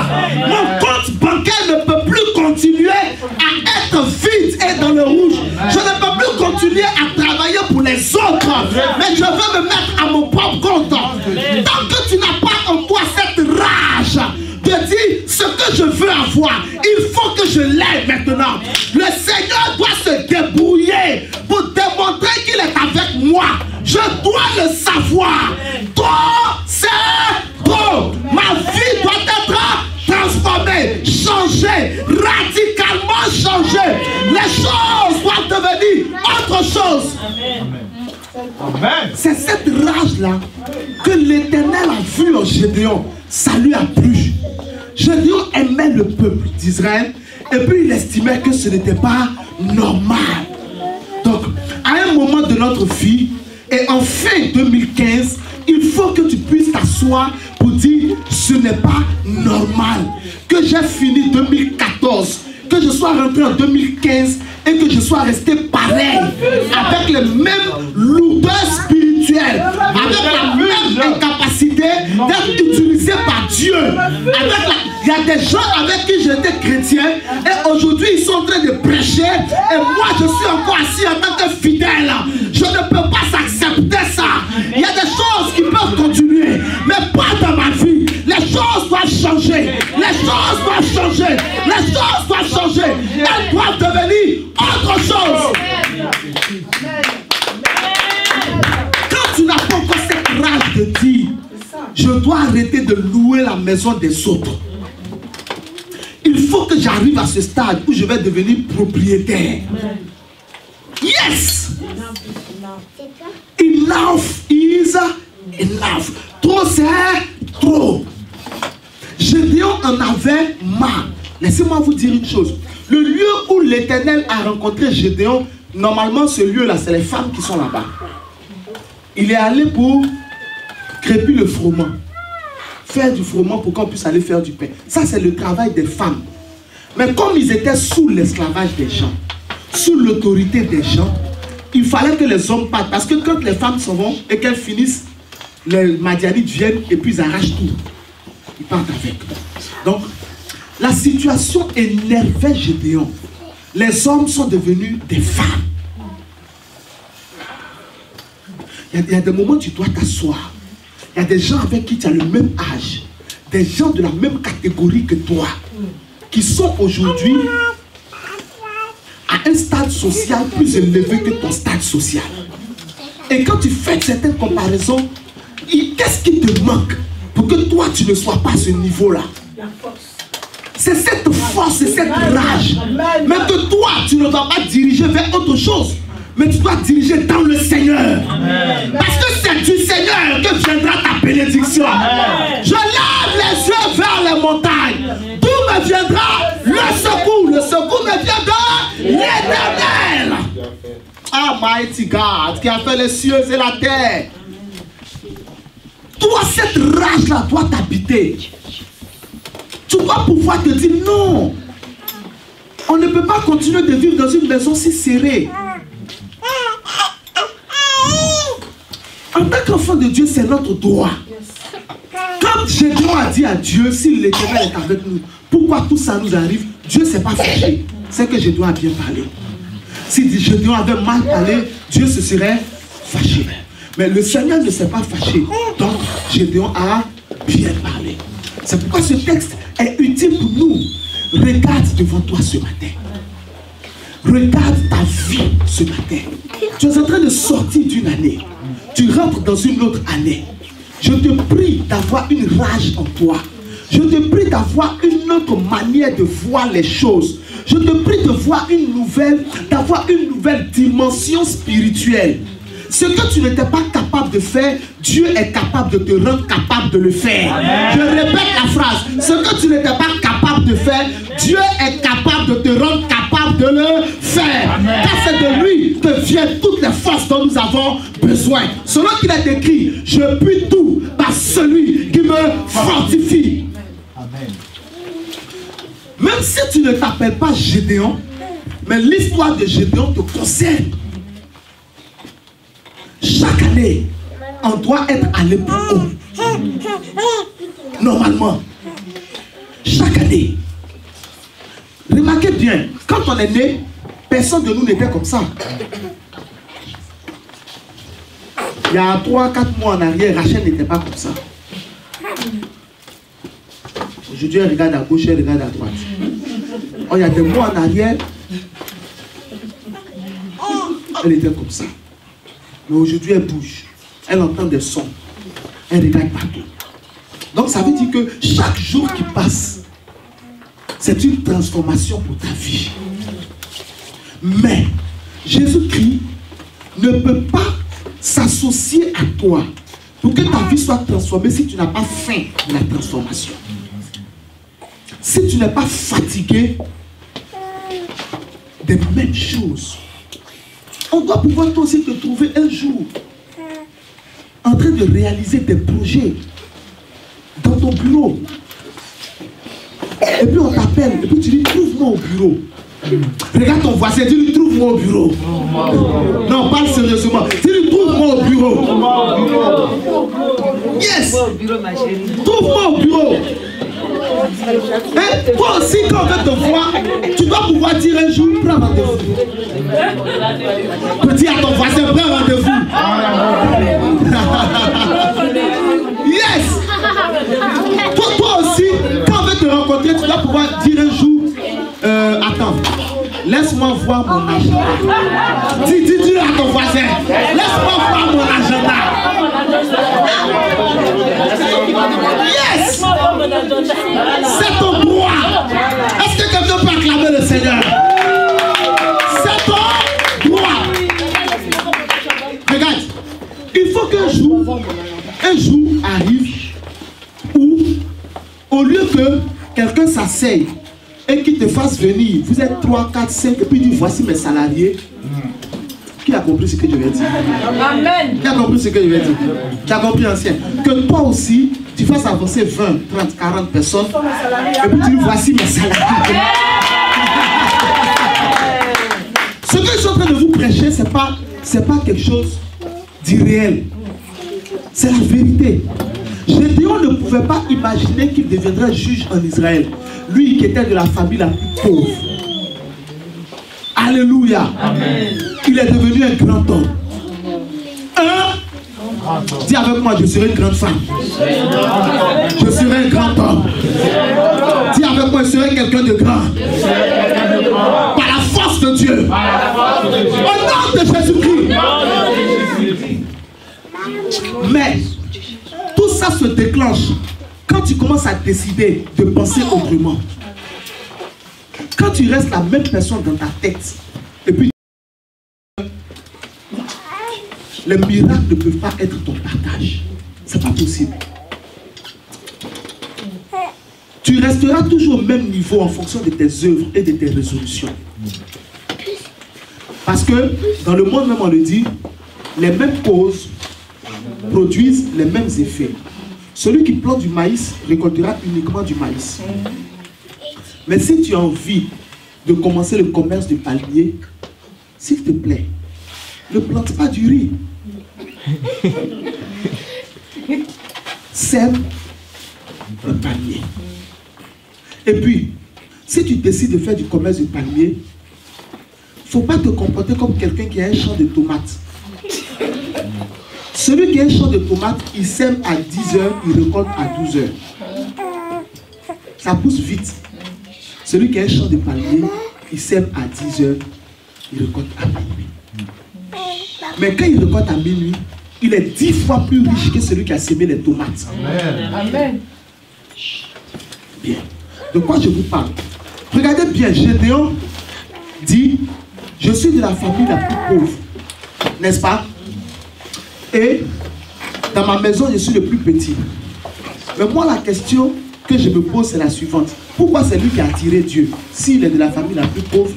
Mon compte bancaire ne peut plus continuer à être vide et dans le rouge. Je ne peux plus continuer à travailler pour les autres. Mais je veux me mettre à mon propre compte. Tant que tu n'as pas en toi cette rage de dire ce que je veux avoir, il faut que je l'aie maintenant. Le Seigneur doit se débrouiller pour démontrer qu'il est avec moi. Je dois le savoir. Trop, c'est trop. Ma vie doit être transformée, changée, radicalement changée. Les choses doivent devenir autre chose. C'est cette rage-là que l'Éternel a vu en Gédéon. Ça lui a plu. Gédéon aimait le peuple d'Israël et puis il estimait que ce n'était pas normal. Donc, à un moment de notre vie, et en fin 2015, il faut que tu puisses t'asseoir pour dire ce n'est pas normal. Que j'ai fini 2014, que je sois rentré en 2015 et que je sois resté pareil, avec les mêmes lourdeurs spirituelles, avec la même incapacité d'être utilisé par Dieu. Il y a des gens avec qui j'étais chrétien et aujourd'hui ils sont en train de prêcher et moi je suis encore assis en tant que fidèle. Je ne peux pas accepter ça. Il y a des choses qui peuvent continuer, mais pas dans ma vie. Les choses doivent changer. Les choses doivent changer. Les choses doivent changer. Elles doivent devenir autre chose. Quand tu n'as pas encore cette rage de dire je dois arrêter de louer la maison des autres, il faut que j'arrive à ce stade où je vais devenir propriétaire. Yes! Enough is enough. Trop c'est trop. Gédéon en avait marre. Laissez-moi vous dire une chose. Le lieu où l'Éternel a rencontré Gédéon, normalement ce lieu-là, c'est les femmes qui sont là-bas. Il est allé pour crêper le froment. Faire du froment pour qu'on puisse aller faire du pain. Ça, c'est le travail des femmes. Mais comme ils étaient sous l'esclavage des gens, sous l'autorité des gens, il fallait que les hommes partent. Parce que quand les femmes s'en vont et qu'elles finissent, les Madianites viennent et puis ils arrachent tout. Ils partent avec. Donc, la situation énervait Gédéon. Les hommes sont devenus des femmes. Il y a des moments où tu dois t'asseoir. Il y a des gens avec qui tu as le même âge. Des gens de la même catégorie que toi. Qui sont aujourd'hui à un stade social plus élevé que ton stade social. Et quand tu fais certaines comparaisons, qu'est-ce qui te manque pour que toi tu ne sois pas à ce niveau-là? C'est cette force, c'est cette rage. Mais que toi tu ne vas pas diriger vers autre chose, mais tu dois diriger dans le Seigneur. Parce que c'est du Seigneur que viendra ta bénédiction. Je lève les yeux vers les montagnes. D'où me viendra le secours? Le secours me vient de l'Éternel. Almighty God, qui a fait les cieux et la terre. Toi, cette rage-là doit t'habiter. Tu dois pouvoir te dire non. On ne peut pas continuer de vivre dans une maison si serrée. En tant qu'enfant de Dieu, c'est notre droit. Quand Gédéon a dit à Dieu, si l'Éternel est avec nous, pourquoi tout ça nous arrive? Dieu ne s'est pas fâché. C'est que Gédéon a bien parlé. Si Gédéon avait mal parlé, Dieu se serait fâché. Mais le Seigneur ne s'est pas fâché. Donc Gédéon a bien parlé. C'est pourquoi ce texte est utile pour nous. Regarde devant toi ce matin. Regarde ta vie ce matin. Tu es en train de sortir d'une année. Tu rentres dans une autre année. Je te prie d'avoir une rage en toi. Je te prie d'avoir une autre manière de voir les choses. Je te prie d'avoir une nouvelle dimension spirituelle. Ce que tu n'étais pas capable de faire, Dieu est capable de te rendre capable de le faire. Amen. Je répète la phrase. Ce que tu n'étais pas capable de faire, Dieu est capable de te rendre capable de le faire. Amen. Car c'est de lui que viennent toutes les forces dont nous avons besoin. Selon qu'il est écrit, je puis tout par celui qui me fortifie. Même si tu ne t'appelles pas Gédéon, mais l'histoire de Gédéon te concerne. Chaque année, on doit être allé plus haut. Normalement. Chaque année. Remarquez bien, quand on est né, personne de nous n'était comme ça. Il y a 3-4 mois en arrière, Rachel n'était pas comme ça. Aujourd'hui, elle regarde à gauche, elle regarde à droite. Oh, il y a des mois en arrière, elle était comme ça. Mais aujourd'hui, elle bouge. Elle entend des sons. Elle regarde partout. Donc, ça veut dire que chaque jour qui passe, c'est une transformation pour ta vie. Mais, Jésus-Christ ne peut pas s'associer à toi pour que ta vie soit transformée si tu n'as pas faim de la transformation. Si tu n'es pas fatigué des mêmes choses. On doit pouvoir toi aussi te trouver un jour en train de réaliser des projets dans ton bureau. Et puis on t'appelle, et puis tu dis trouve-moi au bureau. Regarde ton voisin, dis-lui trouve-moi au bureau. Non, parle sérieusement. Dis-lui trouve-moi au bureau. Yes. Trouve-moi au bureau. Et toi aussi, quand on veut te voir, tu dois pouvoir dire un jour, prends rendez-vous. Dis à ton voisin, prends rendez-vous. Yes. Toi aussi, quand on veut te rencontrer, tu dois pouvoir dire un jour, attends, laisse-moi voir mon agenda. Dis à ton voisin, laisse-moi voir mon agenda. Yes! C'est ton droit. Est-ce que quelqu'un peut acclamer le Seigneur? C'est ton droit. Regarde, il faut qu'un jour arrive où, au lieu que quelqu'un s'asseye et qu'il te fasse venir, vous êtes 3, 4, 5, et puis dit voici mes salariés. Qui a compris ce que je vais dire? Amen. Qui a compris ce que je vais dire? Qui a compris, ancien? Que toi aussi, tu fasses avancer 20, 30, 40 personnes. Et puis tu dis voici mes salariés. Ce que je suis en train de vous prêcher, c'est pas quelque chose d'irréel. C'est la vérité. Gédéon ne pouvait pas imaginer qu'il deviendrait juge en Israël. Lui qui était de la famille la plus pauvre. Alléluia. Amen. Il est devenu un grand homme. Dis avec moi, je serai une grande femme. Je serai un grand homme. Dis avec moi, je serai quelqu'un de grand. Par la force de Dieu. Au nom de Jésus-Christ. Mais tout ça se déclenche quand tu commences à décider de penser autrement. Quand tu restes la même personne dans ta tête, et puis les miracles ne peuvent pas être ton partage. C'est pas possible. Tu resteras toujours au même niveau en fonction de tes œuvres et de tes résolutions. Parce que dans le monde même on le dit, les mêmes causes produisent les mêmes effets. Celui qui plante du maïs récoltera uniquement du maïs. Mais si tu as envie de commencer le commerce du palmier, s'il te plaît, ne plante pas du riz. Sème un palmier. Et puis, si tu décides de faire du commerce du palmier, il ne faut pas te comporter comme quelqu'un qui a un champ de tomates. Celui qui a un champ de tomates, il sème à 10 h, il récolte à 12 h. Ça pousse vite. Celui qui a un champ de palmier, il sème à 10 h, il récolte à minuit. Mais quand il récolte à minuit, il est 10 fois plus riche que celui qui a semé les tomates. Amen. Amen. Bien. De quoi je vous parle? Regardez bien, Gédéon dit, je suis de la famille la plus pauvre. N'est-ce pas? Et dans ma maison, je suis le plus petit. Mais moi, la question que je me pose, c'est la suivante. Pourquoi c'est lui qui a attiré Dieu? S'il est de la famille la plus pauvre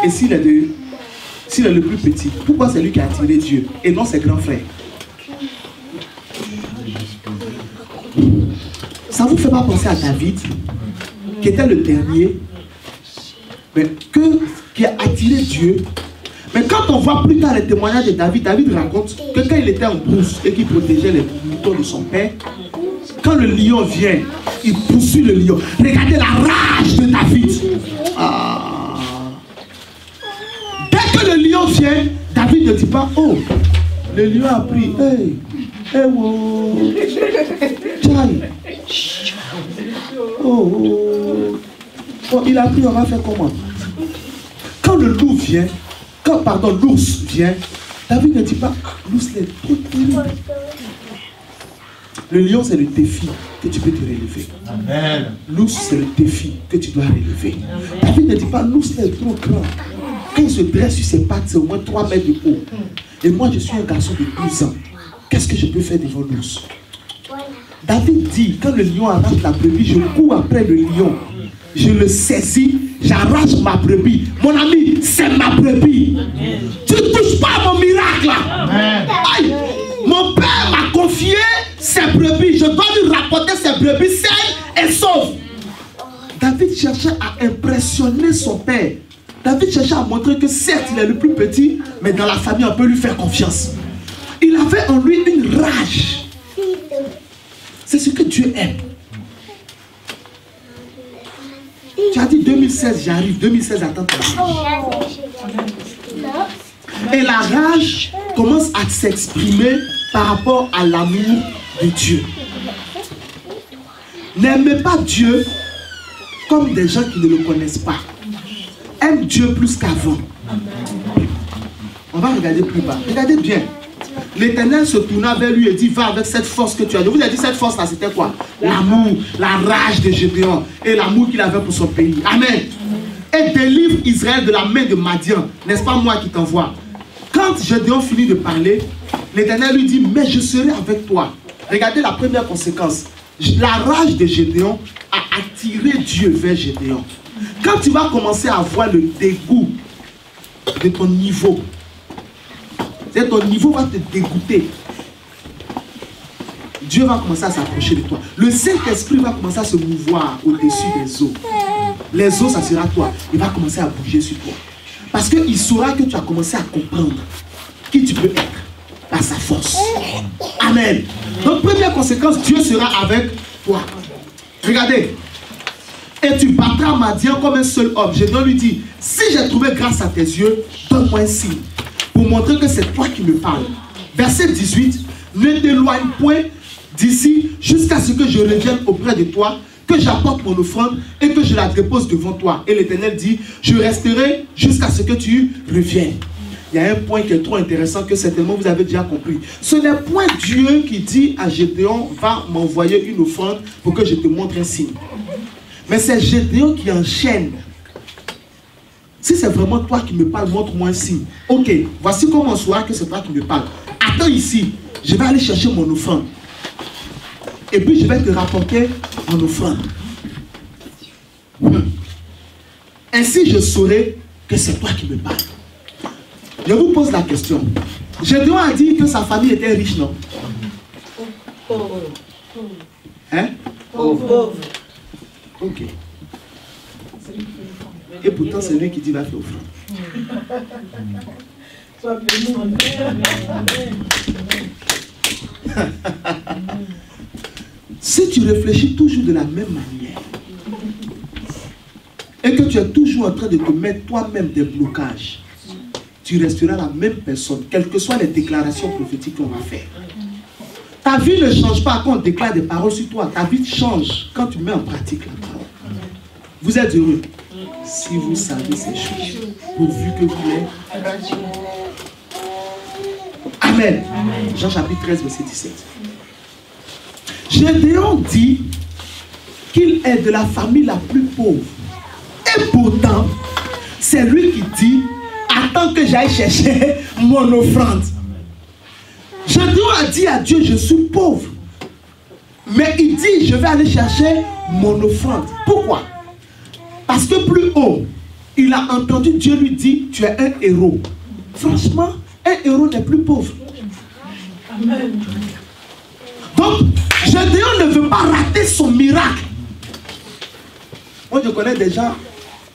et s'il est le plus petit, pourquoi c'est lui qui a attiré Dieu et non ses grands frères? Ça vous fait pas penser à David, qui était le dernier, mais qui a attiré Dieu. Mais quand on voit plus tard les témoignages de David, David raconte que quand il était en brousse et qu'il protégeait les moutons de son père, quand le lion vient, il poursuit le lion. Regardez la rage de David. Ah. Dès que le lion vient, David ne dit pas, oh, le lion a pris. Hey, hey, wow. Oh, oh, il a pris, on va faire comment? Quand le loup vient, l'ours vient, David ne dit pas, l'ours est trop terrible. Le lion, c'est le défi que tu peux te relever. Amen. L'ours, c'est le défi que tu dois relever. Amen. David ne dit pas, l'ours est trop grand. Quand il se dresse sur ses pattes, c'est au moins 3 mètres de haut. Et moi, je suis un garçon de 12 ans. Qu'est-ce que je peux faire devant l'ours? David dit, quand le lion arrache la brebis, je cours après le lion. Je le saisis, j'arrache ma brebis. Mon ami, c'est ma brebis. Amen. Tu ne touches pas à mon miracle. Amen. Aïe. Mon père m'a confié ses brebis. Je dois lui rapporter ses brebis saines et sauves. David cherchait à impressionner son père. David cherchait à montrer que certes il est le plus petit, mais dans la famille on peut lui faire confiance. Il avait en lui une rage. C'est ce que Dieu aime. Tu as dit 2016 j'arrive, 2016 attends. Et la rage commence à s'exprimer par rapport à l'amour de Dieu. N'aimez pas Dieu comme des gens qui ne le connaissent pas. Aime Dieu plus qu'avant. On va regarder plus bas. Regardez bien. L'Éternel se tourna vers lui et dit, va avec cette force que tu as. Je vous ai dit, cette force-là, c'était quoi? L'amour, la rage de Gédéon et l'amour qu'il avait pour son pays. Amen. Et délivre Israël de la main de Madian. N'est-ce pas moi qui t'envoie? Quand Gédéon finit de parler, l'Éternel lui dit, mais je serai avec toi. Regardez la première conséquence. La rage de Gédéon a attiré Dieu vers Gédéon. Quand tu vas commencer à voir le dégoût de ton niveau, ton niveau va te dégoûter. Dieu va commencer à s'approcher de toi. Le Saint-Esprit va commencer à se mouvoir au-dessus des eaux. Les eaux, ça sera toi. Il va commencer à bouger sur toi. Parce qu'il saura que tu as commencé à comprendre qui tu peux être par sa force. Amen. Donc, première conséquence, Dieu sera avec toi. Regardez. Et tu battras Madian comme un seul homme. Gédéon lui dit, si j'ai trouvé grâce à tes yeux, donne-moi un signe pour montrer que c'est toi qui me parles. Verset 18, ne t'éloigne point d'ici jusqu'à ce que je revienne auprès de toi, que j'apporte mon offrande et que je la dépose devant toi. Et l'Éternel dit, je resterai jusqu'à ce que tu reviennes. Il y a un point qui est trop intéressant que certainement vous avez déjà compris. Ce n'est point Dieu qui dit à Gédéon, va m'envoyer une offrande pour que je te montre un signe. Mais c'est Gédéon qui enchaîne. Si c'est vraiment toi qui me parles, montre-moi un signe. Ok, voici comment on saura que c'est toi qui me parles. Attends ici, je vais aller chercher mon offrande. Et puis je vais te rapporter mon offrande. Ainsi je saurai que c'est toi qui me parles. Je vous pose la question. Gédéon a dit que sa famille était riche, non? Hein? Pauvre. Ok. Et pourtant, c'est lui qui dit va faire offrande. Si tu réfléchis toujours de la même manière et que tu es toujours en train de te mettre toi-même des blocages, tu resteras la même personne, quelles que soient les déclarations prophétiques qu'on va faire. Ta vie ne change pas quand on déclare des paroles sur toi. Ta vie change quand tu mets en pratique la parole. Vous êtes heureux si vous savez ces choses, pourvu que vous l'ayez. Amen. Jean chapitre 13, verset 17. Gédéon dit qu'il est de la famille la plus pauvre. Et pourtant, c'est lui qui dit, attends que j'aille chercher mon offrande. Gédéon a dit à Dieu, je suis pauvre. Mais il dit, je vais aller chercher mon offrande. Pourquoi? Parce que plus haut, il a entendu Dieu lui dire, tu es un héros. Franchement, un héros n'est plus pauvre. Amen. Donc, Gédéon ne veut pas rater son miracle. Moi, je connais des gens,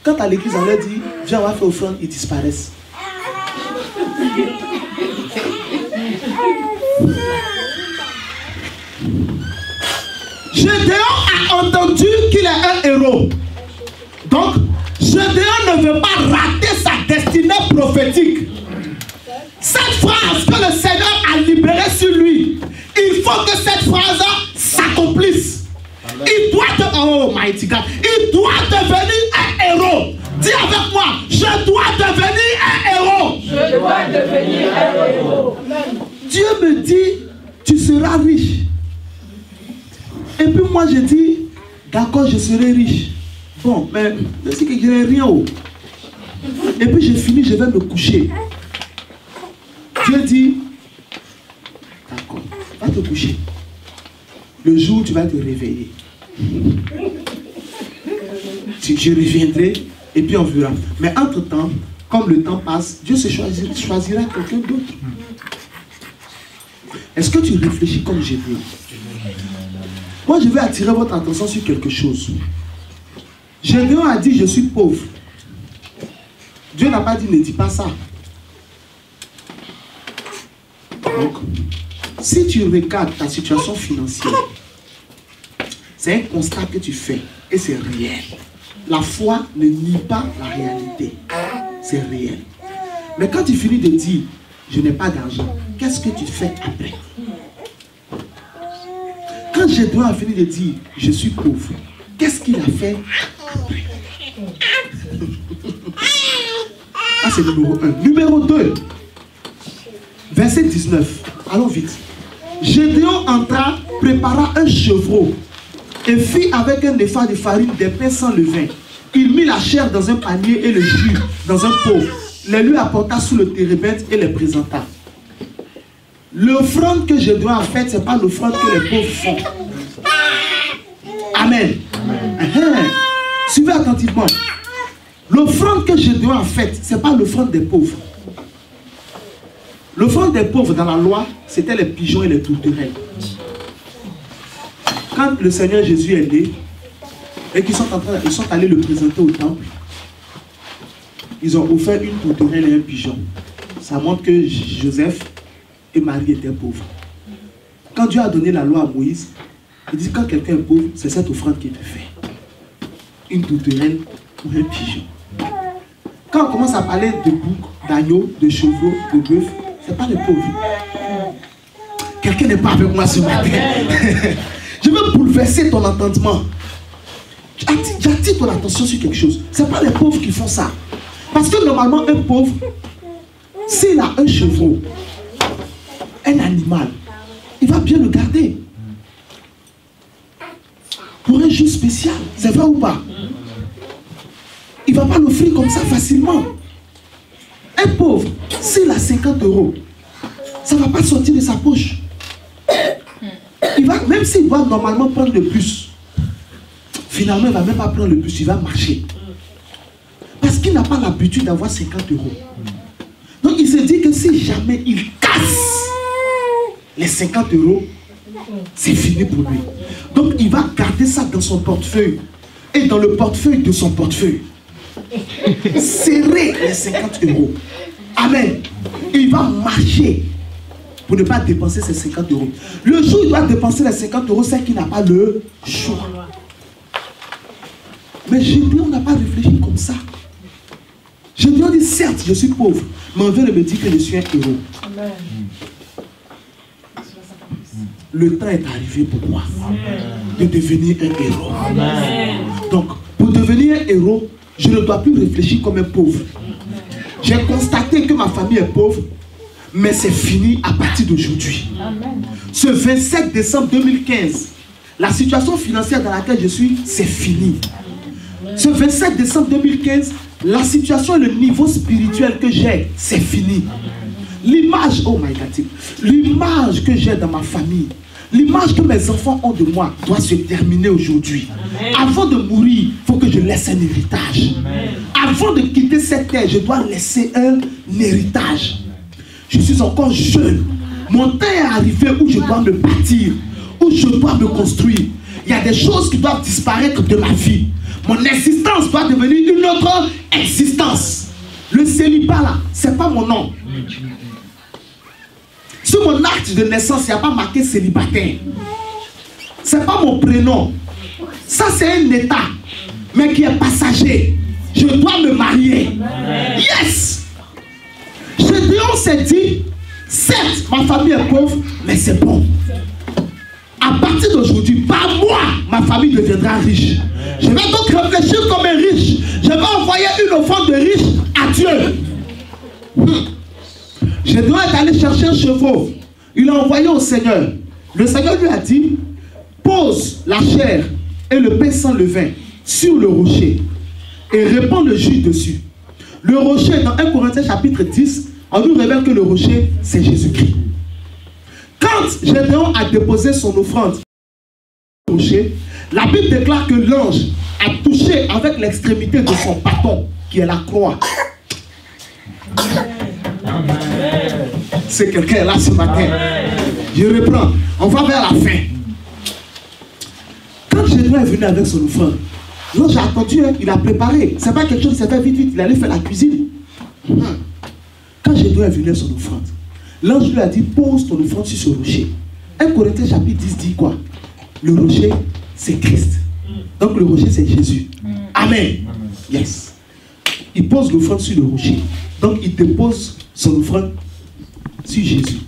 quand à l'église, on leur dit, viens, on va faire offrande, ils disparaissent. Gédéon a entendu qu'il est un héros. Donc, Gédéon ne veut pas rater sa destinée prophétique. Cette phrase que le Seigneur a libérée sur lui, il faut que cette phrase s'accomplisse. Il doit oh mighty God, il doit devenir un héros. Dis avec moi, je dois devenir un héros. Je dois devenir un héros. Dieu me dit, tu seras riche. Et puis moi je dis, d'accord, je serai riche. Bon, mais c'est que je n'ai rien. Et puis j'ai fini, je vais me coucher. Dieu dit, d'accord, va te coucher. Le jour où tu vas te réveiller, je reviendrai et puis on verra. Mais entre-temps, comme le temps passe, Dieu se choisira quelqu'un d'autre. Est-ce que tu réfléchis comme je veux? Moi, je vais attirer votre attention sur quelque chose. Gédéon a dit, je suis pauvre. Dieu n'a pas dit, ne dis pas ça. Donc, si tu regardes ta situation financière, c'est un constat que tu fais et c'est réel. La foi ne nie pas la réalité. C'est réel. Mais quand tu finis de dire, je n'ai pas d'argent, qu'est-ce que tu fais après? Quand Gédéon a fini de dire, je suis pauvre, qu'est-ce qu'il a fait après? Ah, c'est numéro 1. Numéro 2, verset 19. Allons vite. Gédéon entra, prépara un chevreau et fit avec un épha de farine des pains sans levain. Il mit la chair dans un panier et le jus dans un pot. Les lui apporta sous le térébinthe et les présenta. L'offrande que Gédéon a faite, ce n'est pas l'offrande que les pauvres font. Amen. Suivez attentivement. L'offrande que Gédéon a faite, ce n'est pas l'offrande des pauvres. L'offrande des pauvres dans la loi, c'était les pigeons et les tourterelles. Quand le Seigneur Jésus est né, et qu'ils sont allés le présenter au temple, ils ont offert une tourterelle et un pigeon. Ça montre que Joseph et Marie étaient pauvres. Quand Dieu a donné la loi à Moïse, il dit quand quelqu'un est pauvre, c'est cette offrande qui te fait. Une tourterelle ou un pigeon. Quand on commence à parler de boucs, d'agneaux, de chevaux, de bœufs, ce n'est pas les pauvres. Quelqu'un n'est pas avec moi ce matin. Je veux bouleverser ton entendement. J'attire ton attention sur quelque chose. Ce n'est pas les pauvres qui font ça. Parce que normalement, un pauvre, s'il a un chevreau, un animal, il va bien le garder. Pour un jour spécial, c'est vrai ou pas? Il ne va pas l'offrir comme ça facilement. Un pauvre, s'il a 50 €, ça ne va pas sortir de sa poche. Il va, même s'il va normalement prendre le bus, finalement, il ne va même pas prendre le bus, il va marcher. Parce qu'il n'a pas l'habitude d'avoir 50 €. Donc il se dit que si jamais il casse les 50 €, c'est fini pour lui. Donc il va garder ça dans son portefeuille. Et dans le portefeuille de son portefeuille, serrer les 50 €. Amen. Et il va marcher pour ne pas dépenser ces 50 €. Le jour où il doit dépenser les 50 €, c'est qu'il n'a pas le choix. Mais Gédéon n'a pas réfléchi comme ça. Gédéon dit, certes, je suis pauvre, mais on vient de me dire que je suis un héros. Amen. Le temps est arrivé pour moi de devenir un héros. Amen. Donc, pour devenir un héros, je ne dois plus réfléchir comme un pauvre. J'ai constaté que ma famille est pauvre, mais c'est fini à partir d'aujourd'hui. Ce 27 décembre 2015, la situation financière dans laquelle je suis, c'est fini. Ce 27 décembre 2015, la situation et le niveau spirituel que j'ai, c'est fini. L'image, oh my God, l'image que j'ai dans ma famille, l'image que mes enfants ont de moi doit se terminer aujourd'hui. Avant de mourir, il faut que je laisse un héritage. Avant de quitter cette terre, je dois laisser un héritage. Je suis encore jeune. Mon temps est arrivé où je dois me bâtir, où où je dois me construire. Il y a des choses qui doivent disparaître de ma vie. Mon existence doit devenir une autre existence. Le célibat là, c'est pas mon nom. Sur mon acte de naissance, il n'y a pas marqué célibataire. C'est pas mon prénom. Ça c'est un état, mais qui est passager. Je dois me marier. Yes! Gédéon s'est dit, certes, ma famille est pauvre, mais c'est bon. À partir d'aujourd'hui, par moi, ma famille deviendra riche. Je vais donc réfléchir comme un riche. Je vais envoyer une offrande de riche à Dieu. Gédéon est allé chercher un chevreau. Il l'a envoyé au Seigneur. Le Seigneur lui a dit, pose la chair et le pain sans levain sur le rocher et répand le jus dessus. Le rocher, dans 1 Corinthiens chapitre 10, on nous révèle que le rocher, c'est Jésus-Christ. Quand Gédéon a déposé son offrande sur le rocher, la Bible déclare que l'ange a touché avec l'extrémité de son bâton, qui est la croix. C'est quelqu'un là ce matin. Je reprends. On va vers la fin. Quand Gédéon est venu avec son offrande, l'ange a attendu, il a préparé. C'est pas quelque chose qui s'est fait vite vite. Il allait faire la cuisine. Quand Gédéon est venu avec son offrande, l'ange lui a dit, pose ton offrande sur ce rocher. 1 Corinthiens chapitre 10 dit quoi? Le rocher, c'est Christ. Donc le rocher, c'est Jésus. Amen. Yes. Il pose l'offrande sur le rocher. Donc il dépose son offrande sur Jésus.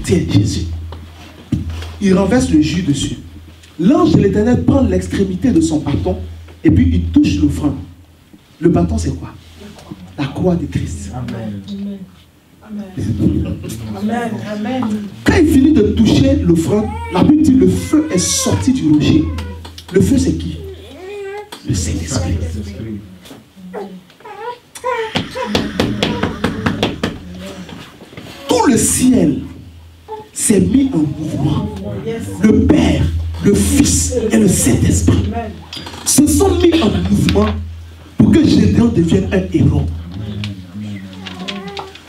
Tiens, Jésus. Il renverse le jus dessus. L'ange de l'Éternel prend l'extrémité de son bâton et puis il touche l'offrande. Le bâton, c'est quoi? La croix de Christ. Amen. Amen. Amen. Quand il finit de toucher l'offrande, la Bible dit le feu est sorti du rocher. Le feu, c'est qui? Le Saint-Esprit. Tout le ciel s'est mis en mouvement. Le Père, le Fils et le Saint-Esprit se sont mis en mouvement pour que Gédéon devienne un héros.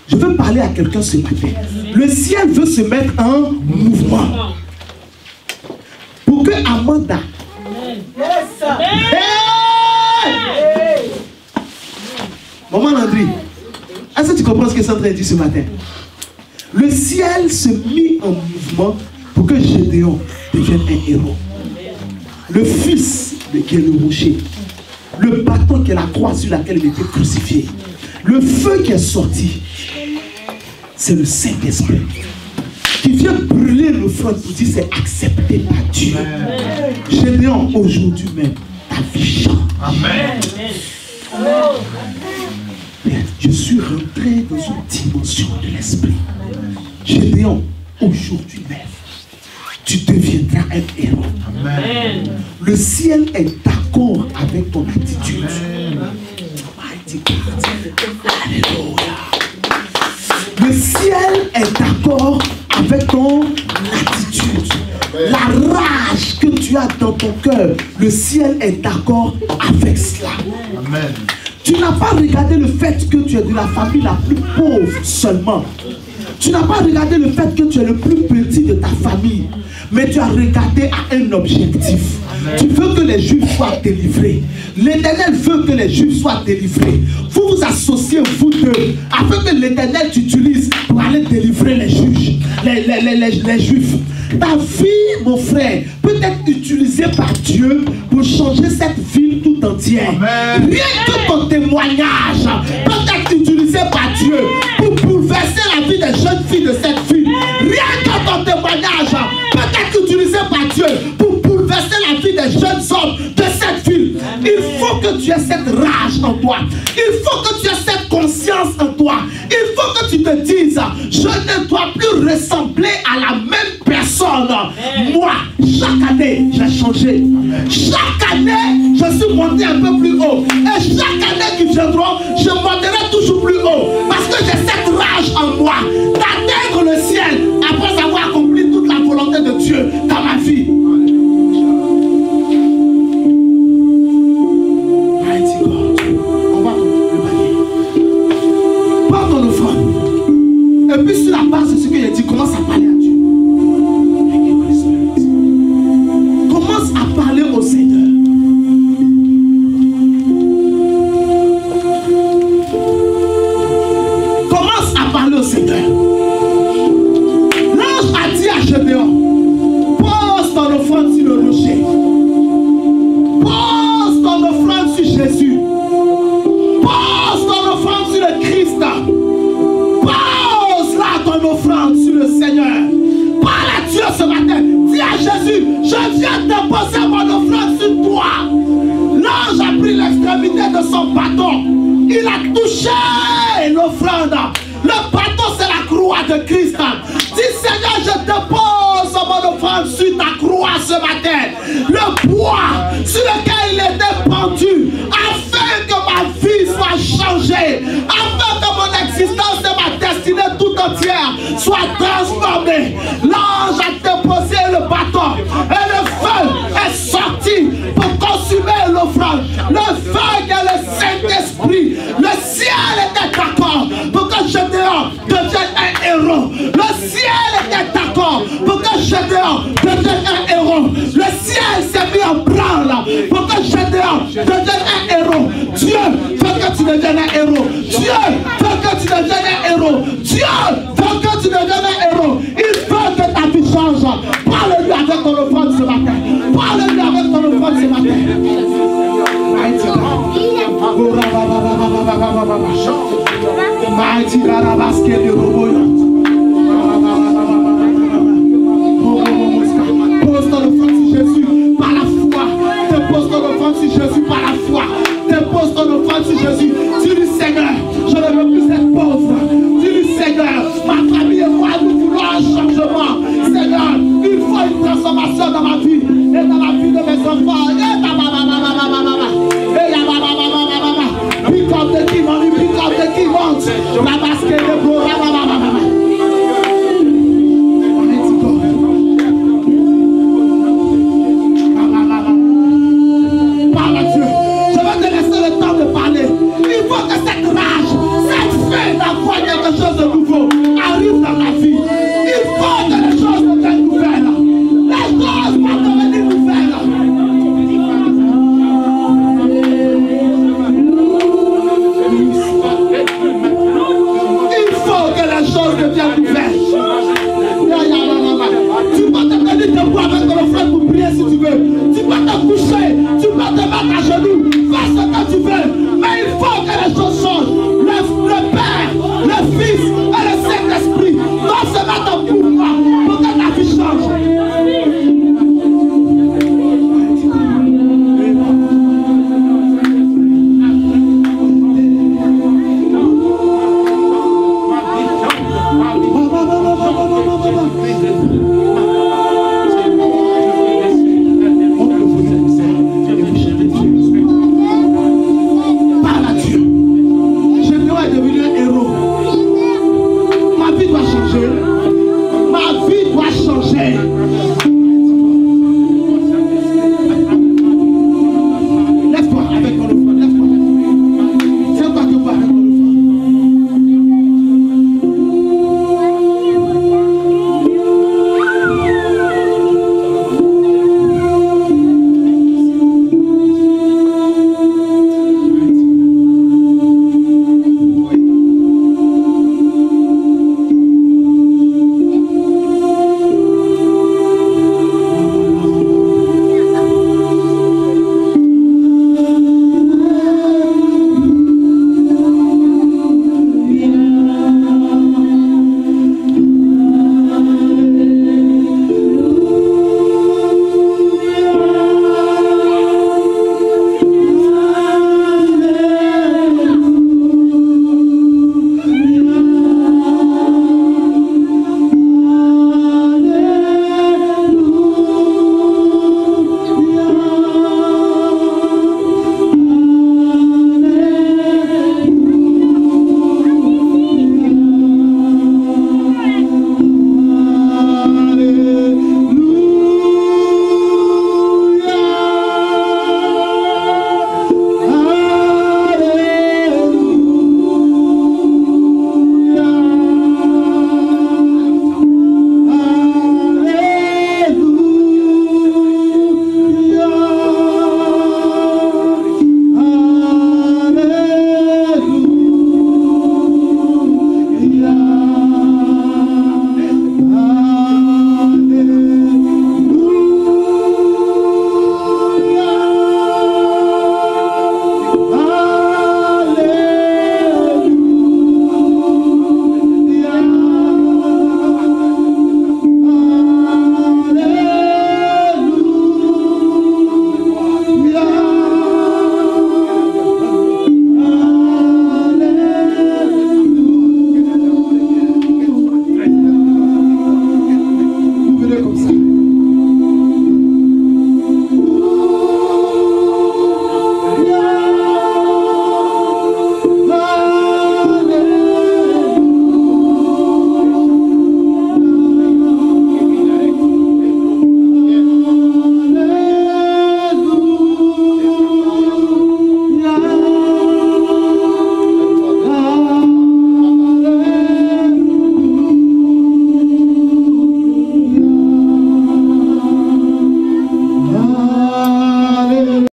Je veux parler à quelqu'un ce matin. Le ciel veut se mettre en mouvement pour que Amanda Maman Landry, est-ce que tu comprends ce que c'est en train de dire ce matin? Le ciel se mit en mouvement pour que Gédéon devienne un héros. Le Fils qui est le rocher, le bâton qui est la croix sur laquelle il était crucifié, le feu qui est sorti, c'est le Saint-Esprit qui vient brûler le feu pour dire c'est accepté par Dieu. Gédéon, aujourd'hui même, ta vie change. Amen. Je suis rentré dans une dimension de l'esprit. Gédéon, aujourd'hui même, tu deviendras un héros. Amen. Le ciel est d'accord avec ton attitude. Alléluia. Le ciel est d'accord avec ton attitude. La rage que tu as dans ton cœur, le ciel est d'accord avec cela. Amen. Tu n'as pas regardé le fait que tu es de la famille la plus pauvre seulement. Tu n'as pas regardé le fait que tu es le plus petit de ta famille. Mais tu as regardé à un objectif. Amen. Tu veux que les Juifs soient délivrés. L'Éternel veut que les Juifs soient délivrés. Vous vous associez, vous deux, afin que l'Éternel t'utilise pour aller délivrer les juges, les Juifs. Ta vie, mon frère, peut être utilisée par Dieu pour changer cette ville tout entière. Amen. Rien que ton témoignage peut être utilisé par Dieu pour bouleverser la vie des jeunes filles de cette ville. Rien que ton témoignage peut être utilisé par Dieu pour bouleverser la vie des jeunes hommes de cette ville. Il faut que tu aies cette rage en toi. Il faut que tu aies cette conscience en toi. Il faut que tu te dises, je ne dois plus ressembler à la même personne. Moi, chaque année, j'ai changé. Chaque année, je suis monté un peu plus haut. Et chaque année qui viendra, je monterai toujours plus haut. Parce que j'ai cette rage en moi d'atteindre le ciel après avoir accompli toute la volonté de Dieu dans ma vie. Mighty God. On va le prends ton offrande. Et puis sur la base de ce qu'il a dit, commence à parler à Dieu. j'ai déposé mon offrande sur toi. L'ange a pris l'extrémité de son bâton. Il a touché l'offrande. Le bâton, c'est la croix de Christ. Dis, Seigneur, je dépose mon offrande sur ta croix ce matin. Le bois sur lequel il était pendu, afin que ma vie soit changée, afin que mon existence et ma destinée tout entière soit transformée. L'ange a déposé le bâton et le feu est sorti pour consumer l'offrande. Le feu est le Saint-Esprit. Le ciel était d'accord pour que Gédéon devienne un héros. Le ciel était d'accord pour que Gédéon devienne un héros. Le ciel s'est mis en branle pour que Gédéon devienne un héros. Dieu veut que tu deviennes un héros. Dieu veut que tu deviennes un héros. Dieu veut que tu deviennes un héros. Il veut que ta vie change. Parle-lui avec ton offrande ce matin. Parle-lui avec ton offrande ce matin. Mighty God,